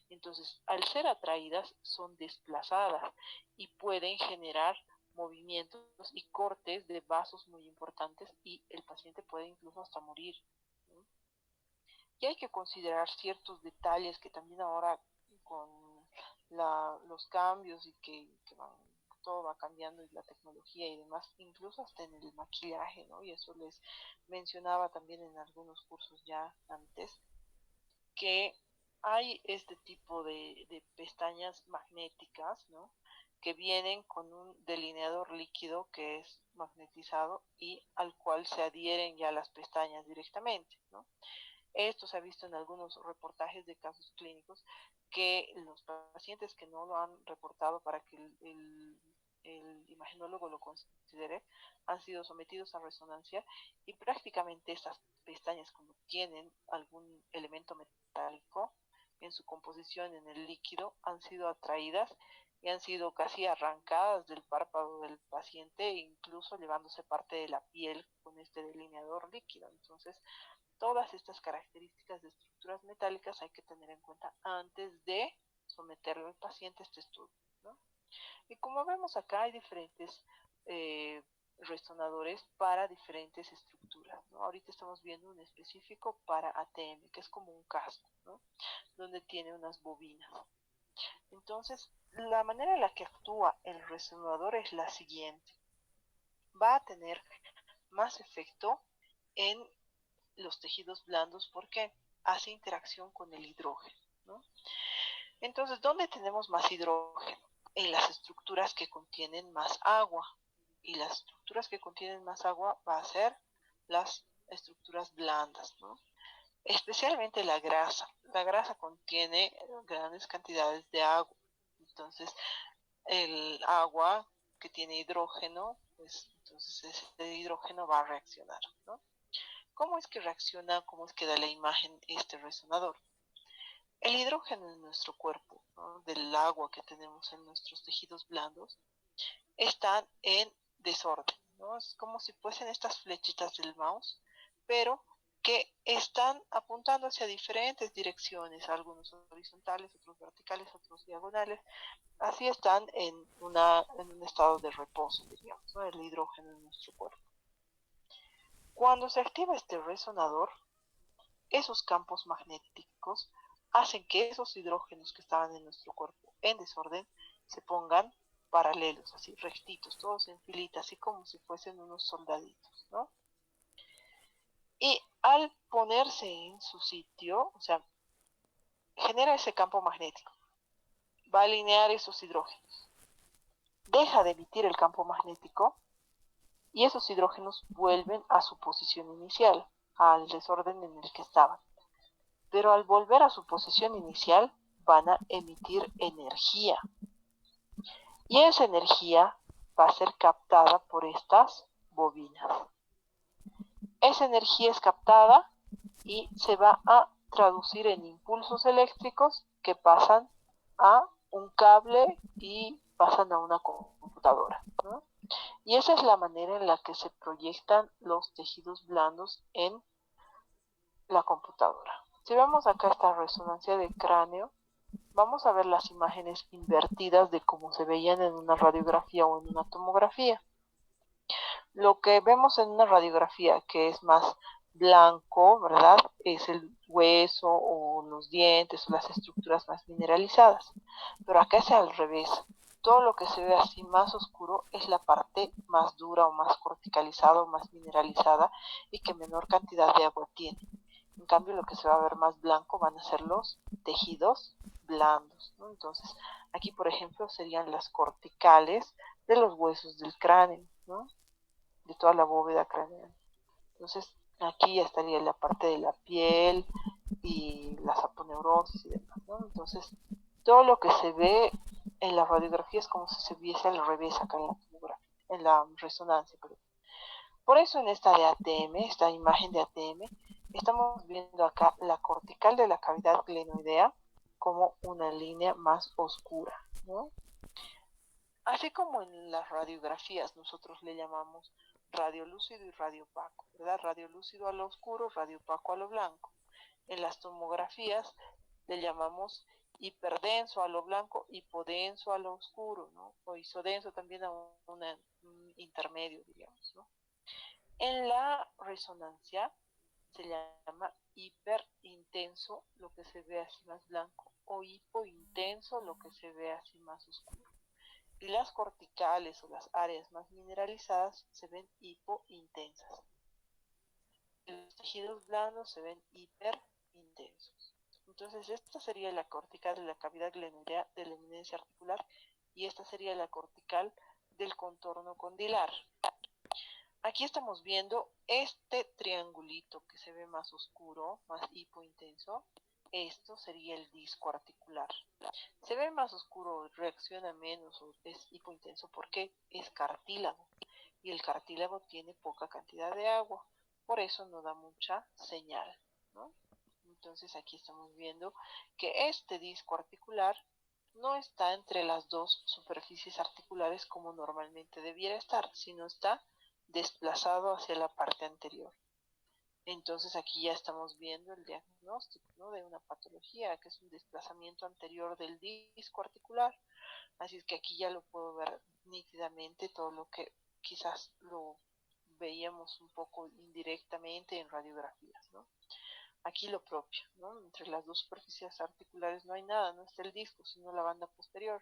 Entonces, al ser atraídas, son desplazadas y pueden generar movimientos y cortes de vasos muy importantes y el paciente puede incluso hasta morir, ¿no? Y hay que considerar ciertos detalles que también ahora con los cambios y que todo va cambiando y la tecnología y demás, incluso hasta en el maquillaje, ¿no? Y eso les mencionaba también en algunos cursos ya antes, que hay este tipo de pestañas magnéticas, ¿no? Que vienen con un delineador líquido que es magnetizado y al cual se adhieren ya las pestañas directamente, ¿no? Esto se ha visto en algunos reportajes de casos clínicos que los pacientes que no lo han reportado para que el imagenólogo lo considere han sido sometidos a resonancia y prácticamente estas pestañas, como tienen algún elemento metálico en su composición en el líquido, han sido atraídas y han sido casi arrancadas del párpado del paciente, incluso llevándose parte de la piel con este delineador líquido. Entonces, todas estas características de estructuras metálicas hay que tener en cuenta antes de someterlo al paciente a este estudio, ¿no? Y como vemos acá hay diferentes resonadores para diferentes estructuras, ¿no? Ahorita estamos viendo un específico para ATM, que es como un casco, ¿no? Donde tiene unas bobinas. Entonces, la manera en la que actúa el resonador es la siguiente. Va a tener más efecto en los tejidos blandos porque hace interacción con el hidrógeno, ¿no? Entonces, ¿dónde tenemos más hidrógeno? En las estructuras que contienen más agua. Y las estructuras que contienen más agua va a ser las estructuras blandas, ¿no? Especialmente la grasa. La grasa contiene grandes cantidades de agua. Entonces, el agua que tiene hidrógeno, pues entonces ese hidrógeno va a reaccionar, ¿no? ¿Cómo es que reacciona? ¿Cómo es que da la imagen este resonador? El hidrógeno en nuestro cuerpo, ¿no? Del agua que tenemos en nuestros tejidos blandos, están en desorden, ¿no? Es como si fuesen estas flechitas del mouse, pero que están apuntando hacia diferentes direcciones, algunos horizontales, otros verticales, otros diagonales. Así están en un estado de reposo, diríamos, ¿no? El hidrógeno en nuestro cuerpo. Cuando se activa este resonador, esos campos magnéticos hacen que esos hidrógenos que estaban en nuestro cuerpo en desorden se pongan paralelos, así rectitos, todos en filita, así como si fuesen unos soldaditos, ¿no? Y al ponerse en su sitio, o sea, genera ese campo magnético, va a alinear esos hidrógenos, deja de emitir el campo magnético y esos hidrógenos vuelven a su posición inicial, al desorden en el que estaban. Pero al volver a su posición inicial van a emitir energía. Y esa energía va a ser captada por estas bobinas. Esa energía es captada y se va a traducir en impulsos eléctricos que pasan a un cable y pasan a una computadora, ¿no? Y esa es la manera en la que se proyectan los tejidos blandos en la computadora. Si vemos acá esta resonancia de cráneo, vamos a ver las imágenes invertidas de cómo se veían en una radiografía o en una tomografía. Lo que vemos en una radiografía, que es más blanco, ¿verdad? Es el hueso o los dientes o las estructuras más mineralizadas. Pero acá es al revés. Todo lo que se ve así más oscuro es la parte más dura o más corticalizada o más mineralizada y que menor cantidad de agua tiene. En cambio, lo que se va a ver más blanco van a ser los tejidos blandos, ¿no? Entonces, aquí, por ejemplo, serían las corticales de los huesos del cráneo. ¿no? De toda la bóveda craneal. Entonces, aquí ya estaría la parte de la piel y la aponeurosis y demás, ¿no? Entonces, todo lo que se ve en la radiografía es como si se viese al revés acá en la tomografía, en la resonancia, perdón. Por eso en esta de ATM, esta imagen de ATM, estamos viendo acá la cortical de la cavidad glenoidea como una línea más oscura, ¿no? Así como en las radiografías nosotros le llamamos radiolúcido y radiopaco, ¿verdad? Radiolúcido a lo oscuro, radiopaco a lo blanco. En las tomografías le llamamos hiperdenso a lo blanco, hipodenso a lo oscuro, ¿no? O isodenso también a un intermedio, digamos, ¿no? En la resonancia se llama hiperintenso, lo que se ve así más blanco, o hipointenso, lo que se ve así más oscuro. Y las corticales o las áreas más mineralizadas se ven hipointensas. Los tejidos blandos se ven hiperintensos. Entonces esta sería la cortical de la cavidad glenoidea de la eminencia articular y esta sería la cortical del contorno condilar. Aquí estamos viendo este triangulito que se ve más oscuro, más hipointenso. Esto sería el disco articular. Se ve más oscuro, reacciona menos o es hipointenso porque es cartílago y el cartílago tiene poca cantidad de agua, por eso no da mucha señal, ¿no? Entonces aquí estamos viendo que este disco articular no está entre las dos superficies articulares como normalmente debiera estar, sino está desplazado hacia la parte anterior. Entonces aquí ya estamos viendo el diagnóstico, ¿no?, de una patología que es un desplazamiento anterior del disco articular. Así es que aquí ya lo puedo ver nítidamente, todo lo que quizás lo veíamos un poco indirectamente en radiografías, ¿no? Aquí lo propio, ¿no? Entre las dos superficies articulares no hay nada, no está el disco, sino la banda posterior.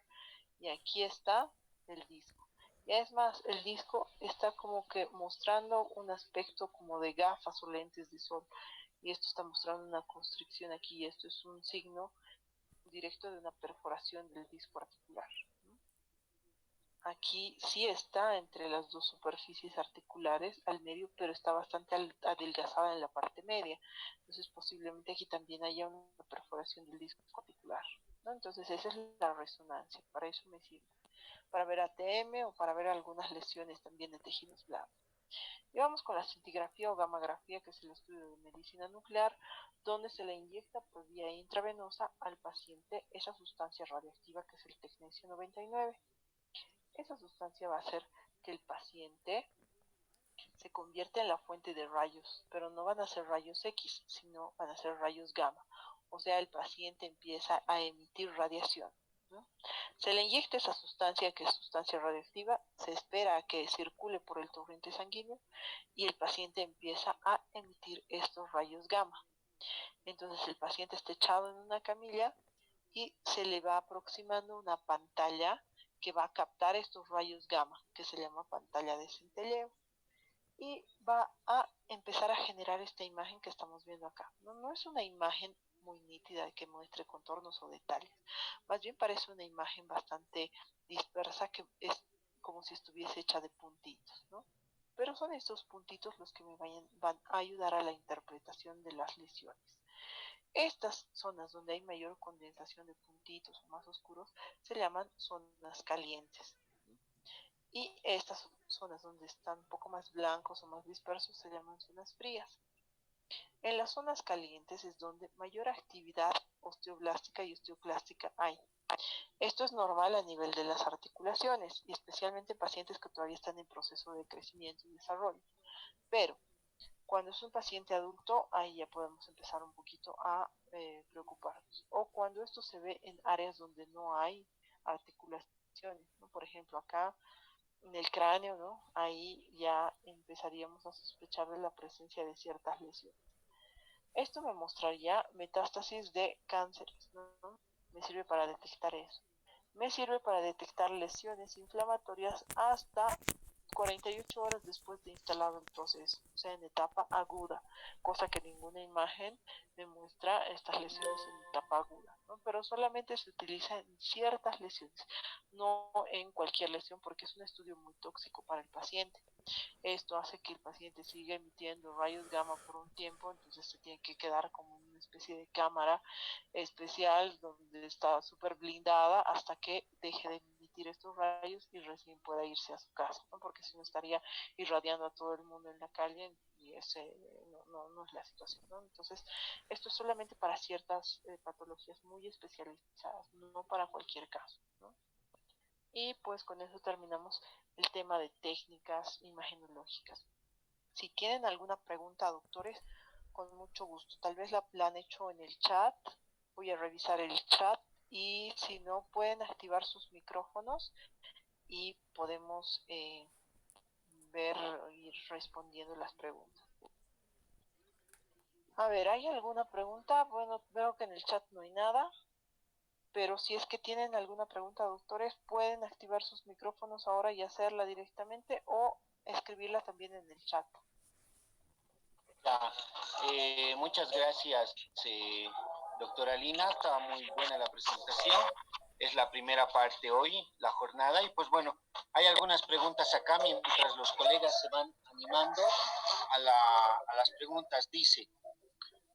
Y aquí está el disco. Y es más, el disco está como que mostrando un aspecto como de gafas o lentes de sol. Y esto está mostrando una constricción aquí. Esto es un signo directo de una perforación del disco articular. Aquí sí está entre las dos superficies articulares al medio, pero está bastante adelgazada en la parte media. Entonces posiblemente aquí también haya una perforación del disco articular, ¿no? Entonces esa es la resonancia, para eso me sirve. Para ver ATM o para ver algunas lesiones también de tejidos blandos. Y vamos con la scintigrafía o gammagrafía, que es el estudio de medicina nuclear, donde se le inyecta por vía intravenosa al paciente esa sustancia radioactiva que es el tecnecio 99. Esa sustancia va a hacer que el paciente se convierta en la fuente de rayos, pero no van a ser rayos X, sino van a ser rayos gamma. O sea, el paciente empieza a emitir radiación, ¿no? Se le inyecta esa sustancia que es sustancia radioactiva, se espera a que circule por el torrente sanguíneo y el paciente empieza a emitir estos rayos gamma. Entonces el paciente está echado en una camilla y se le va aproximando una pantalla que va a captar estos rayos gamma, que se llama pantalla de centelleo, y va a empezar a generar esta imagen que estamos viendo acá. No es una imagen muy nítida que muestre contornos o detalles, más bien parece una imagen bastante dispersa que es como si estuviese hecha de puntitos, ¿no? Pero son estos puntitos los que van a ayudar a la interpretación de las lesiones. Estas zonas donde hay mayor condensación de puntitos o más oscuros se llaman zonas calientes. Y estas zonas donde están un poco más blancos o más dispersos se llaman zonas frías. En las zonas calientes es donde mayor actividad osteoblástica y osteoclástica hay. Esto es normal a nivel de las articulaciones y especialmente en pacientes que todavía están en proceso de crecimiento y desarrollo. Pero cuando es un paciente adulto, ahí ya podemos empezar un poquito a preocuparnos. O cuando esto se ve en áreas donde no hay articulaciones, ¿no? Por ejemplo, acá en el cráneo, ¿no? Ahí ya empezaríamos a sospechar de la presencia de ciertas lesiones. Esto me mostraría metástasis de cánceres, ¿no? Me sirve para detectar eso. Me sirve para detectar lesiones inflamatorias hasta 48 horas después de instalado el proceso, o sea, en etapa aguda, cosa que ninguna imagen demuestra estas lesiones en etapa aguda, ¿no? Pero solamente se utiliza en ciertas lesiones, no en cualquier lesión, porque es un estudio muy tóxico para el paciente. Esto hace que el paciente siga emitiendo rayos gamma por un tiempo, entonces se tiene que quedar como una especie de cámara especial donde está súper blindada hasta que deje de emitir estos rayos y recién pueda irse a su casa, ¿no? Porque si no estaría irradiando a todo el mundo en la calle y ese no es la situación, ¿no? Entonces, esto es solamente para ciertas patologías muy especializadas, no para cualquier caso, ¿no? Y pues con eso terminamos el tema de técnicas imagenológicas. Si tienen alguna pregunta, doctores, con mucho gusto. Tal vez la han hecho en el chat. Voy a revisar el chat y si no, pueden activar sus micrófonos y podemos ver, ir respondiendo las preguntas. A ver, ¿hay alguna pregunta? Bueno, veo que en el chat no hay nada. Pero si es que tienen alguna pregunta, doctores, pueden activar sus micrófonos ahora y hacerla directamente o escribirla también en el chat. Ya, muchas gracias, doctora Lina. Estaba muy buena la presentación. Es la primera parte hoy, la jornada. Y pues bueno, hay algunas preguntas acá mientras los colegas se van animando a las preguntas. Dice,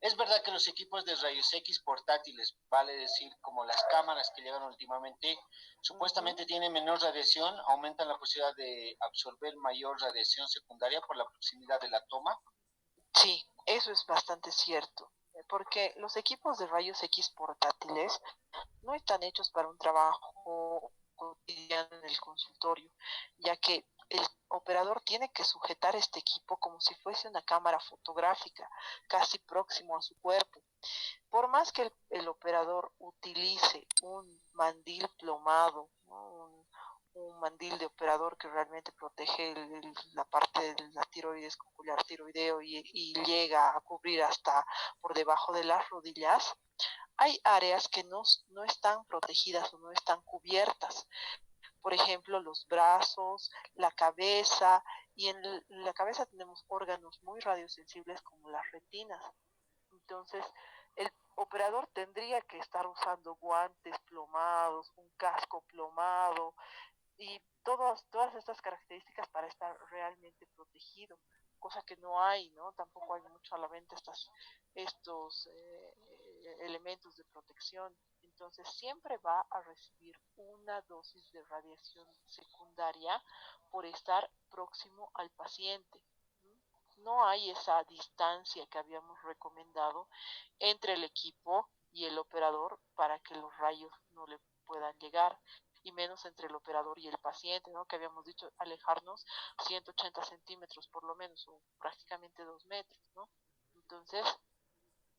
¿es verdad que los equipos de rayos X portátiles, vale decir como las cámaras que llegan últimamente, supuestamente tienen menor radiación, aumentan la posibilidad de absorber mayor radiación secundaria por la proximidad de la toma? Sí, eso es bastante cierto, porque los equipos de rayos X portátiles no están hechos para un trabajo cotidiano en el consultorio, ya que el operador tiene que sujetar este equipo como si fuese una cámara fotográfica, casi próximo a su cuerpo. Por más que el operador utilice un mandil plomado, ¿no? Un mandil de operador que realmente protege la parte de la tiroides collar tiroideo y llega a cubrir hasta por debajo de las rodillas, hay áreas que no están protegidas o no están cubiertas. Por ejemplo, los brazos, la cabeza, y en la cabeza tenemos órganos muy radiosensibles como las retinas. Entonces, el operador tendría que estar usando guantes plomados, un casco plomado y todas estas características para estar realmente protegido, cosa que no hay, ¿no? Tampoco hay mucho a la venta estos elementos de protección. Entonces siempre va a recibir una dosis de radiación secundaria por estar próximo al paciente. No hay esa distancia que habíamos recomendado entre el equipo y el operador para que los rayos no le puedan llegar, y menos entre el operador y el paciente, ¿no? Que habíamos dicho alejarnos 180 centímetros por lo menos, o prácticamente 2 metros, ¿no? Entonces,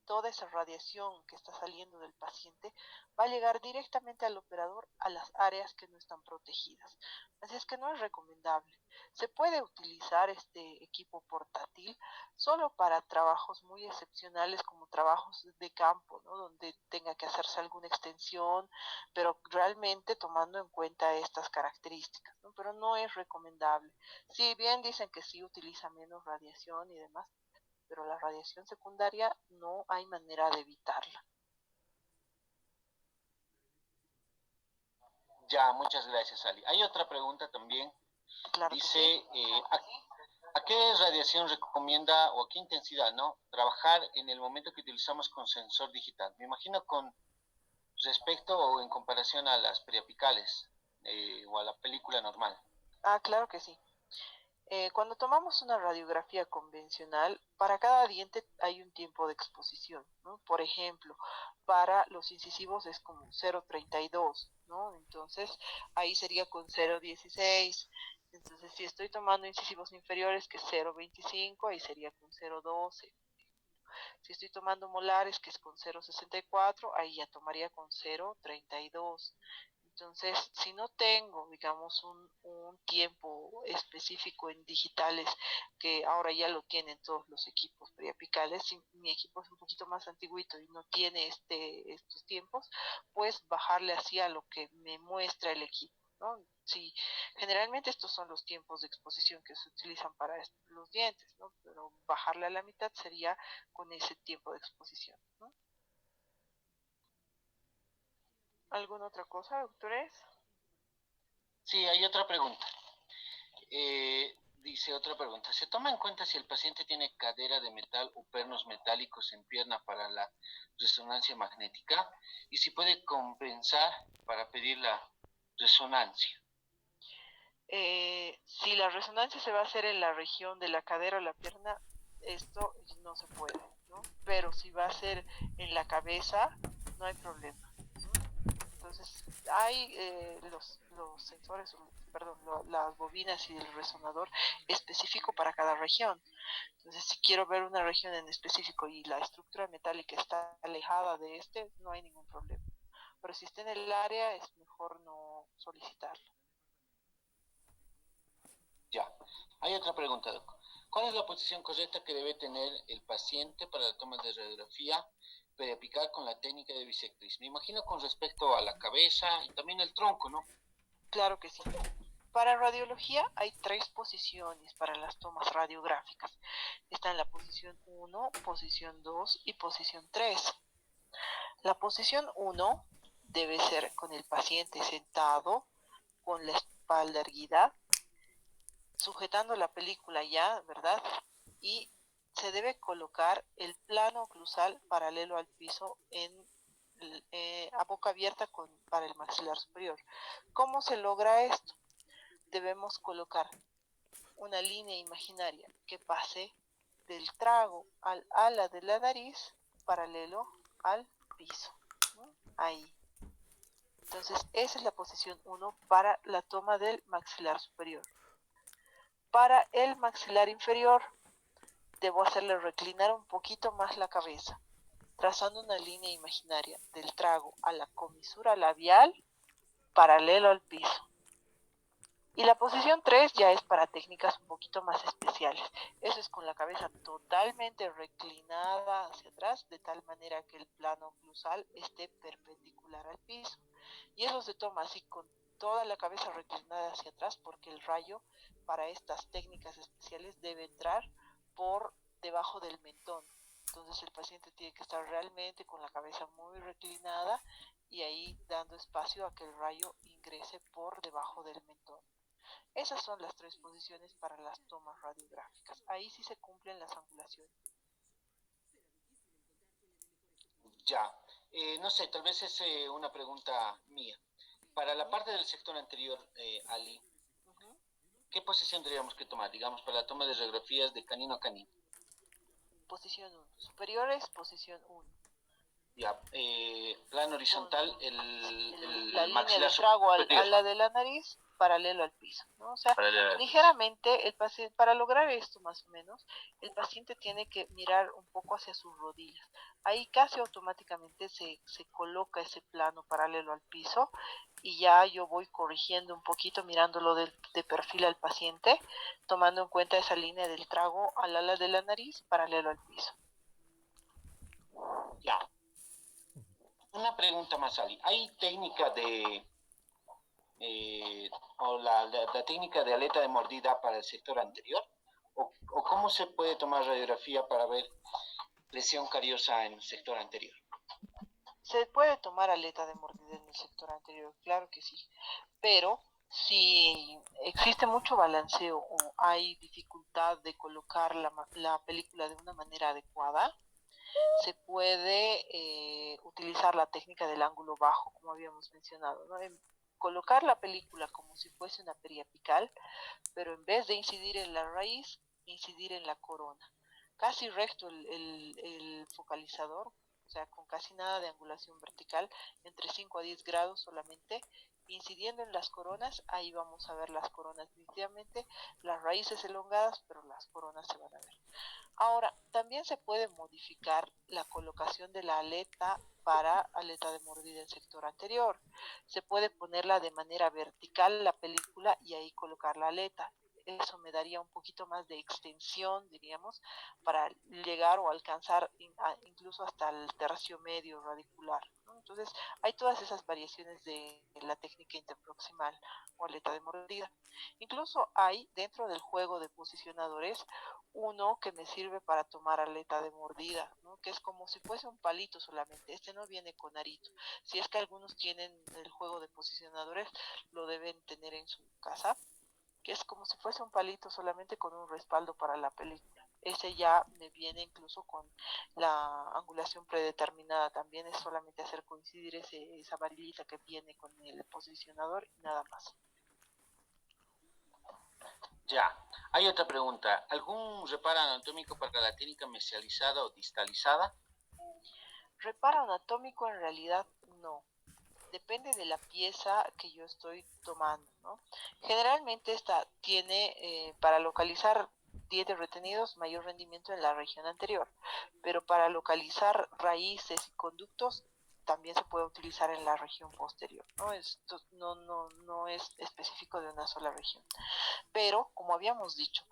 toda esa radiación que está saliendo del paciente va a llegar directamente al operador a las áreas que no están protegidas. Así es que no es recomendable. Se puede utilizar este equipo portátil solo para trabajos muy excepcionales como trabajos de campo, ¿no? Donde tenga que hacerse alguna extensión, pero realmente tomando en cuenta estas características, ¿no? Pero no es recomendable. Si bien dicen que sí utiliza menos radiación y demás, pero la radiación secundaria no hay manera de evitarla. Ya, muchas gracias, Ali. Hay otra pregunta también. Claro que Dice, sí. ¿a qué radiación recomienda o a qué intensidad, no? Trabajar en el momento que utilizamos con sensor digital. Me imagino con respecto o en comparación a las periapicales o a la película normal. Claro que sí. Cuando tomamos una radiografía convencional, para cada diente hay un tiempo de exposición, ¿no? Por ejemplo, para los incisivos es como 0,32, ¿no? Entonces, ahí sería con 0,16. Entonces, si estoy tomando incisivos inferiores, que es 0,25, ahí sería con 0,12. Si estoy tomando molares, que es con 0,64, ahí ya tomaría con 0,32. Entonces, si no tengo, digamos, un tiempo específico en digitales, que ahora ya lo tienen todos los equipos preapicales, si mi equipo es un poquito más antiguito y no tiene estos tiempos, pues bajarle así a lo que me muestra el equipo. ¿no? Sí, generalmente estos son los tiempos de exposición que se utilizan para los dientes, ¿no? Pero bajarle a la mitad sería con ese tiempo de exposición, ¿no? ¿Alguna otra cosa, doctores? Sí, hay otra pregunta. Dice otra pregunta. ¿Se toma en cuenta si el paciente tiene cadera de metal o pernos metálicos en pierna para la resonancia magnética? Y si puede compensar para pedir la resonancia. Si la resonancia se va a hacer en la región de la cadera o la pierna, esto no se puede, ¿no? Pero si va a ser en la cabeza, no hay problema, ¿no? Entonces, hay los sensores, perdón, las bobinas y el resonador específico para cada región. Entonces, si quiero ver una región en específico y la estructura metálica está alejada de no hay ningún problema. Pero si está en el área, es mejor no solicitarlo. Ya. Hay otra pregunta, doc. ¿Cuál es la posición correcta que debe tener el paciente para la toma de radiografía periapical con la técnica de bisectriz? Me imagino con respecto a la cabeza y también el tronco, ¿no? Claro que sí. Para radiología hay 3 posiciones para las tomas radiográficas. Están la posición 1, posición 2 y posición 3. La posición 1 debe ser con el paciente sentado, con la espalda erguida, sujetando la película ya, ¿verdad? Y se debe colocar el plano oclusal paralelo al piso a boca abierta para el maxilar superior. ¿Cómo se logra esto? Debemos colocar una línea imaginaria que pase del trago al ala de la nariz paralelo al piso, ¿no? Ahí. Entonces, esa es la posición 1 para la toma del maxilar superior. Para el maxilar inferior, debo hacerle reclinar un poquito más la cabeza, trazando una línea imaginaria del trago a la comisura labial paralelo al piso. Y la posición 3 ya es para técnicas un poquito más especiales. Eso es con la cabeza totalmente reclinada hacia atrás, de tal manera que el plano oclusal esté perpendicular al piso. Y eso se toma así con toda la cabeza reclinada hacia atrás, porque el rayo para estas técnicas especiales debe entrar por debajo del mentón. Entonces el paciente tiene que estar realmente con la cabeza muy reclinada y ahí dando espacio a que el rayo ingrese por debajo del mentón. Esas son las 3 posiciones para las tomas radiográficas. Ahí sí se cumplen las angulaciones. Ya. No sé, tal vez es una pregunta mía. Para la parte del sector anterior, Ali, ¿qué posición tendríamos que tomar, digamos, para la toma de radiografías de canino a canino? Posición 1. Superiores, posición 1. Ya, plano horizontal, La el línea maxilar del trago al superior. ala de la nariz paralelo al piso, ¿no? O sea, Paralelo al piso. ligeramente el paciente, para lograr esto más o menos, el paciente tiene que mirar un poco hacia sus rodillas. Ahí casi automáticamente se coloca ese plano paralelo al piso y ya yo voy corrigiendo un poquito, mirándolo de perfil al paciente, tomando en cuenta esa línea del trago al ala de la nariz paralelo al piso. Ya. Una pregunta más, Ali. ¿Hay técnica de o la técnica de aleta de mordida para el sector anterior? ¿O cómo se puede tomar radiografía para ver lesión cariosa en el sector anterior? Se puede tomar aleta de mordida en el sector anterior, claro que sí, pero si existe mucho balanceo o hay dificultad de colocar la película de una manera adecuada, se puede utilizar la técnica del ángulo bajo, como habíamos mencionado, ¿no? Colocar la película como si fuese una periapical, pero en vez de incidir en la raíz, incidir en la corona. Casi recto el focalizador, o sea, con casi nada de angulación vertical, entre 5 a 10 grados solamente, incidiendo en las coronas. Ahí vamos a ver las coronas definitivamente, las raíces elongadas, pero las coronas se van a ver. Ahora, también se puede modificar la colocación de la aleta para aleta de mordida en sector anterior. Se puede ponerla de manera vertical la película y ahí colocar la aleta. Eso me daría un poquito más de extensión, diríamos, para llegar o alcanzar incluso hasta el tercio medio radicular, ¿no? Entonces, hay todas esas variaciones de la técnica interproximal o aleta de mordida. Incluso hay dentro del juego de posicionadores uno que me sirve para tomar aleta de mordida, ¿no? Que es como si fuese un palito solamente. Este no viene con arito. Si es que algunos tienen el juego de posicionadores, lo deben tener en su casa, que es como si fuese un palito solamente con un respaldo para la película. Ese ya me viene incluso con la angulación predeterminada. También es solamente hacer coincidir esa varillita que viene con el posicionador y nada más. Ya. Hay otra pregunta. ¿Algún reparo anatómico para la técnica mesializada o distalizada? Reparo anatómico en realidad no. Depende de la pieza que yo estoy tomando, ¿no? Generalmente esta tiene para localizar dientes retenidos mayor rendimiento en la región anterior, pero para localizar raíces y conductos también se puede utilizar en la región posterior, ¿no? Esto no es específico de una sola región. Pero, como habíamos dicho,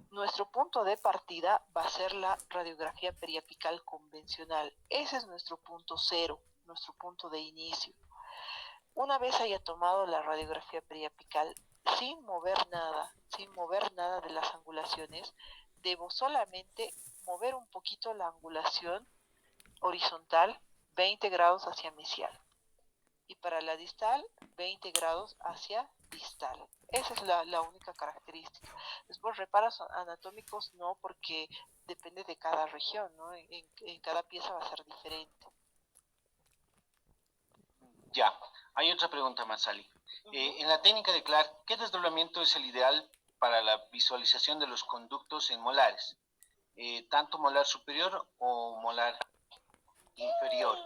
nuestro punto de partida va a ser la radiografía periapical convencional. Ese es nuestro punto cero, nuestro punto de inicio. Una vez haya tomado la radiografía periapical, sin mover nada de las angulaciones, debo solamente mover un poquito la angulación horizontal 20 grados hacia mesial y para la distal 20 grados hacia distal. Esa es la única característica. Después reparos anatómicos no, porque depende de cada región, ¿no? En cada pieza va a ser diferente. Ya. Hay otra pregunta más, Ali. En la técnica de Clark, ¿qué desdoblamiento es el ideal para la visualización de los conductos en molares? ¿Tanto molar superior o molar inferior?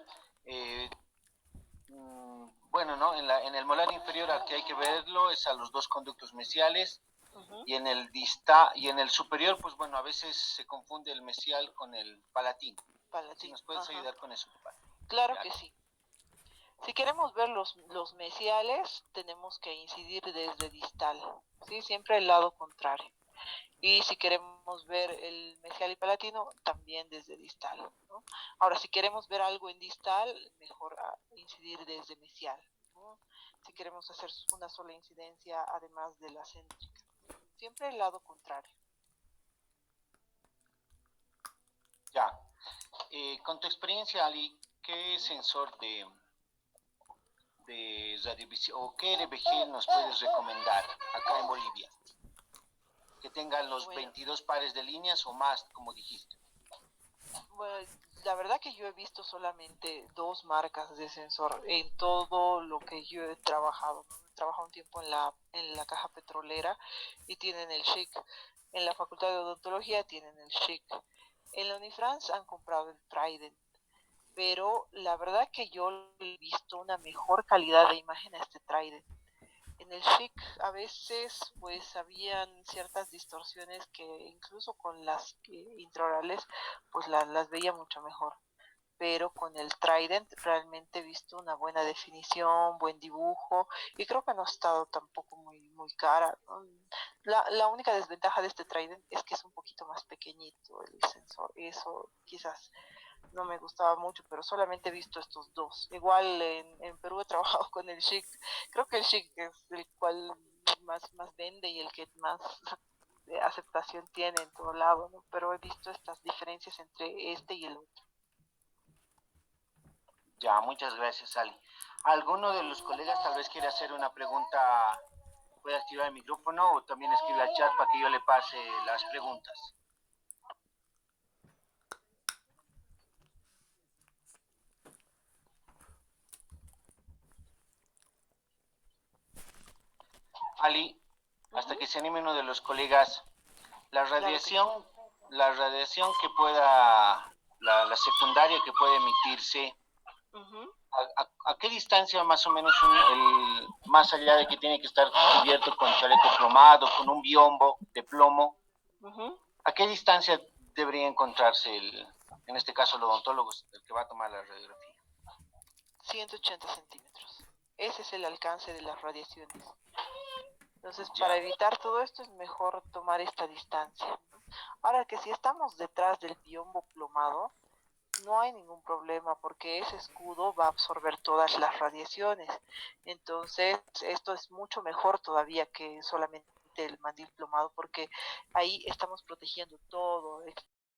Bueno, ¿no? En el molar inferior al que hay que verlo es a los dos conductos mesiales. Y en el y en el superior, pues bueno, a veces se confunde el mesial con el palatino. Si nos puedes ayudar con eso. Claro que sí. Si queremos ver los mesiales, tenemos que incidir desde distal, ¿sí? Siempre el lado contrario. Y si queremos ver el mesial y palatino, también desde distal, ¿no? Ahora, si queremos ver algo en distal, mejor incidir desde mesial, ¿no? Si queremos hacer una sola incidencia, además de la céntrica. Siempre el lado contrario. Ya. Con tu experiencia, Ali, ¿qué sensor de radiovisión o qué RBG nos puedes recomendar acá en Bolivia? Que tengan los 22 pares de líneas o más, como dijiste. Bueno, la verdad que yo he visto solamente dos marcas de sensor en todo lo que yo he trabajado, ¿no? He trabajado un tiempo en la caja petrolera y tienen el Schick. En la facultad de odontología tienen el Schick. En la Unifrance han comprado el Trident. Pero la verdad que yo he visto una mejor calidad de imagen a este Trident. En el Schick a veces pues habían ciertas distorsiones que incluso con las intraorales pues las veía mucho mejor, pero con el Trident realmente he visto una buena definición, buen dibujo y creo que no ha estado tampoco muy cara, ¿no? La única desventaja de este Trident es que es un poquito más pequeñito el sensor, eso quizás no me gustaba mucho, pero solamente he visto estos dos. Igual en Perú he trabajado con el Chic. Creo que el Chic es el cual más vende y el que más aceptación tiene en todo lado, ¿no? Pero he visto estas diferencias entre este y el otro. Ya, muchas gracias, Ali. ¿Alguno de los colegas tal vez quiere hacer una pregunta? Puede activar el micrófono o también escribe al chat para que yo le pase las preguntas. Ali, hasta que se anime uno de los colegas, la radiación, la radiación que pueda, la secundaria que puede emitirse, ¿a qué distancia más o menos más allá de que tiene que estar cubierto con chaleco plomado, con un biombo de plomo, a qué distancia debería encontrarse en este caso el odontólogo, el que va a tomar la radiografía? 180 centímetros. Ese es el alcance de las radiaciones. Entonces, para evitar todo esto es mejor tomar esta distancia. Ahora que si estamos detrás del biombo plomado, no hay ningún problema porque ese escudo va a absorber todas las radiaciones. Entonces, esto es mucho mejor todavía que solamente el mandil plomado porque ahí estamos protegiendo todo,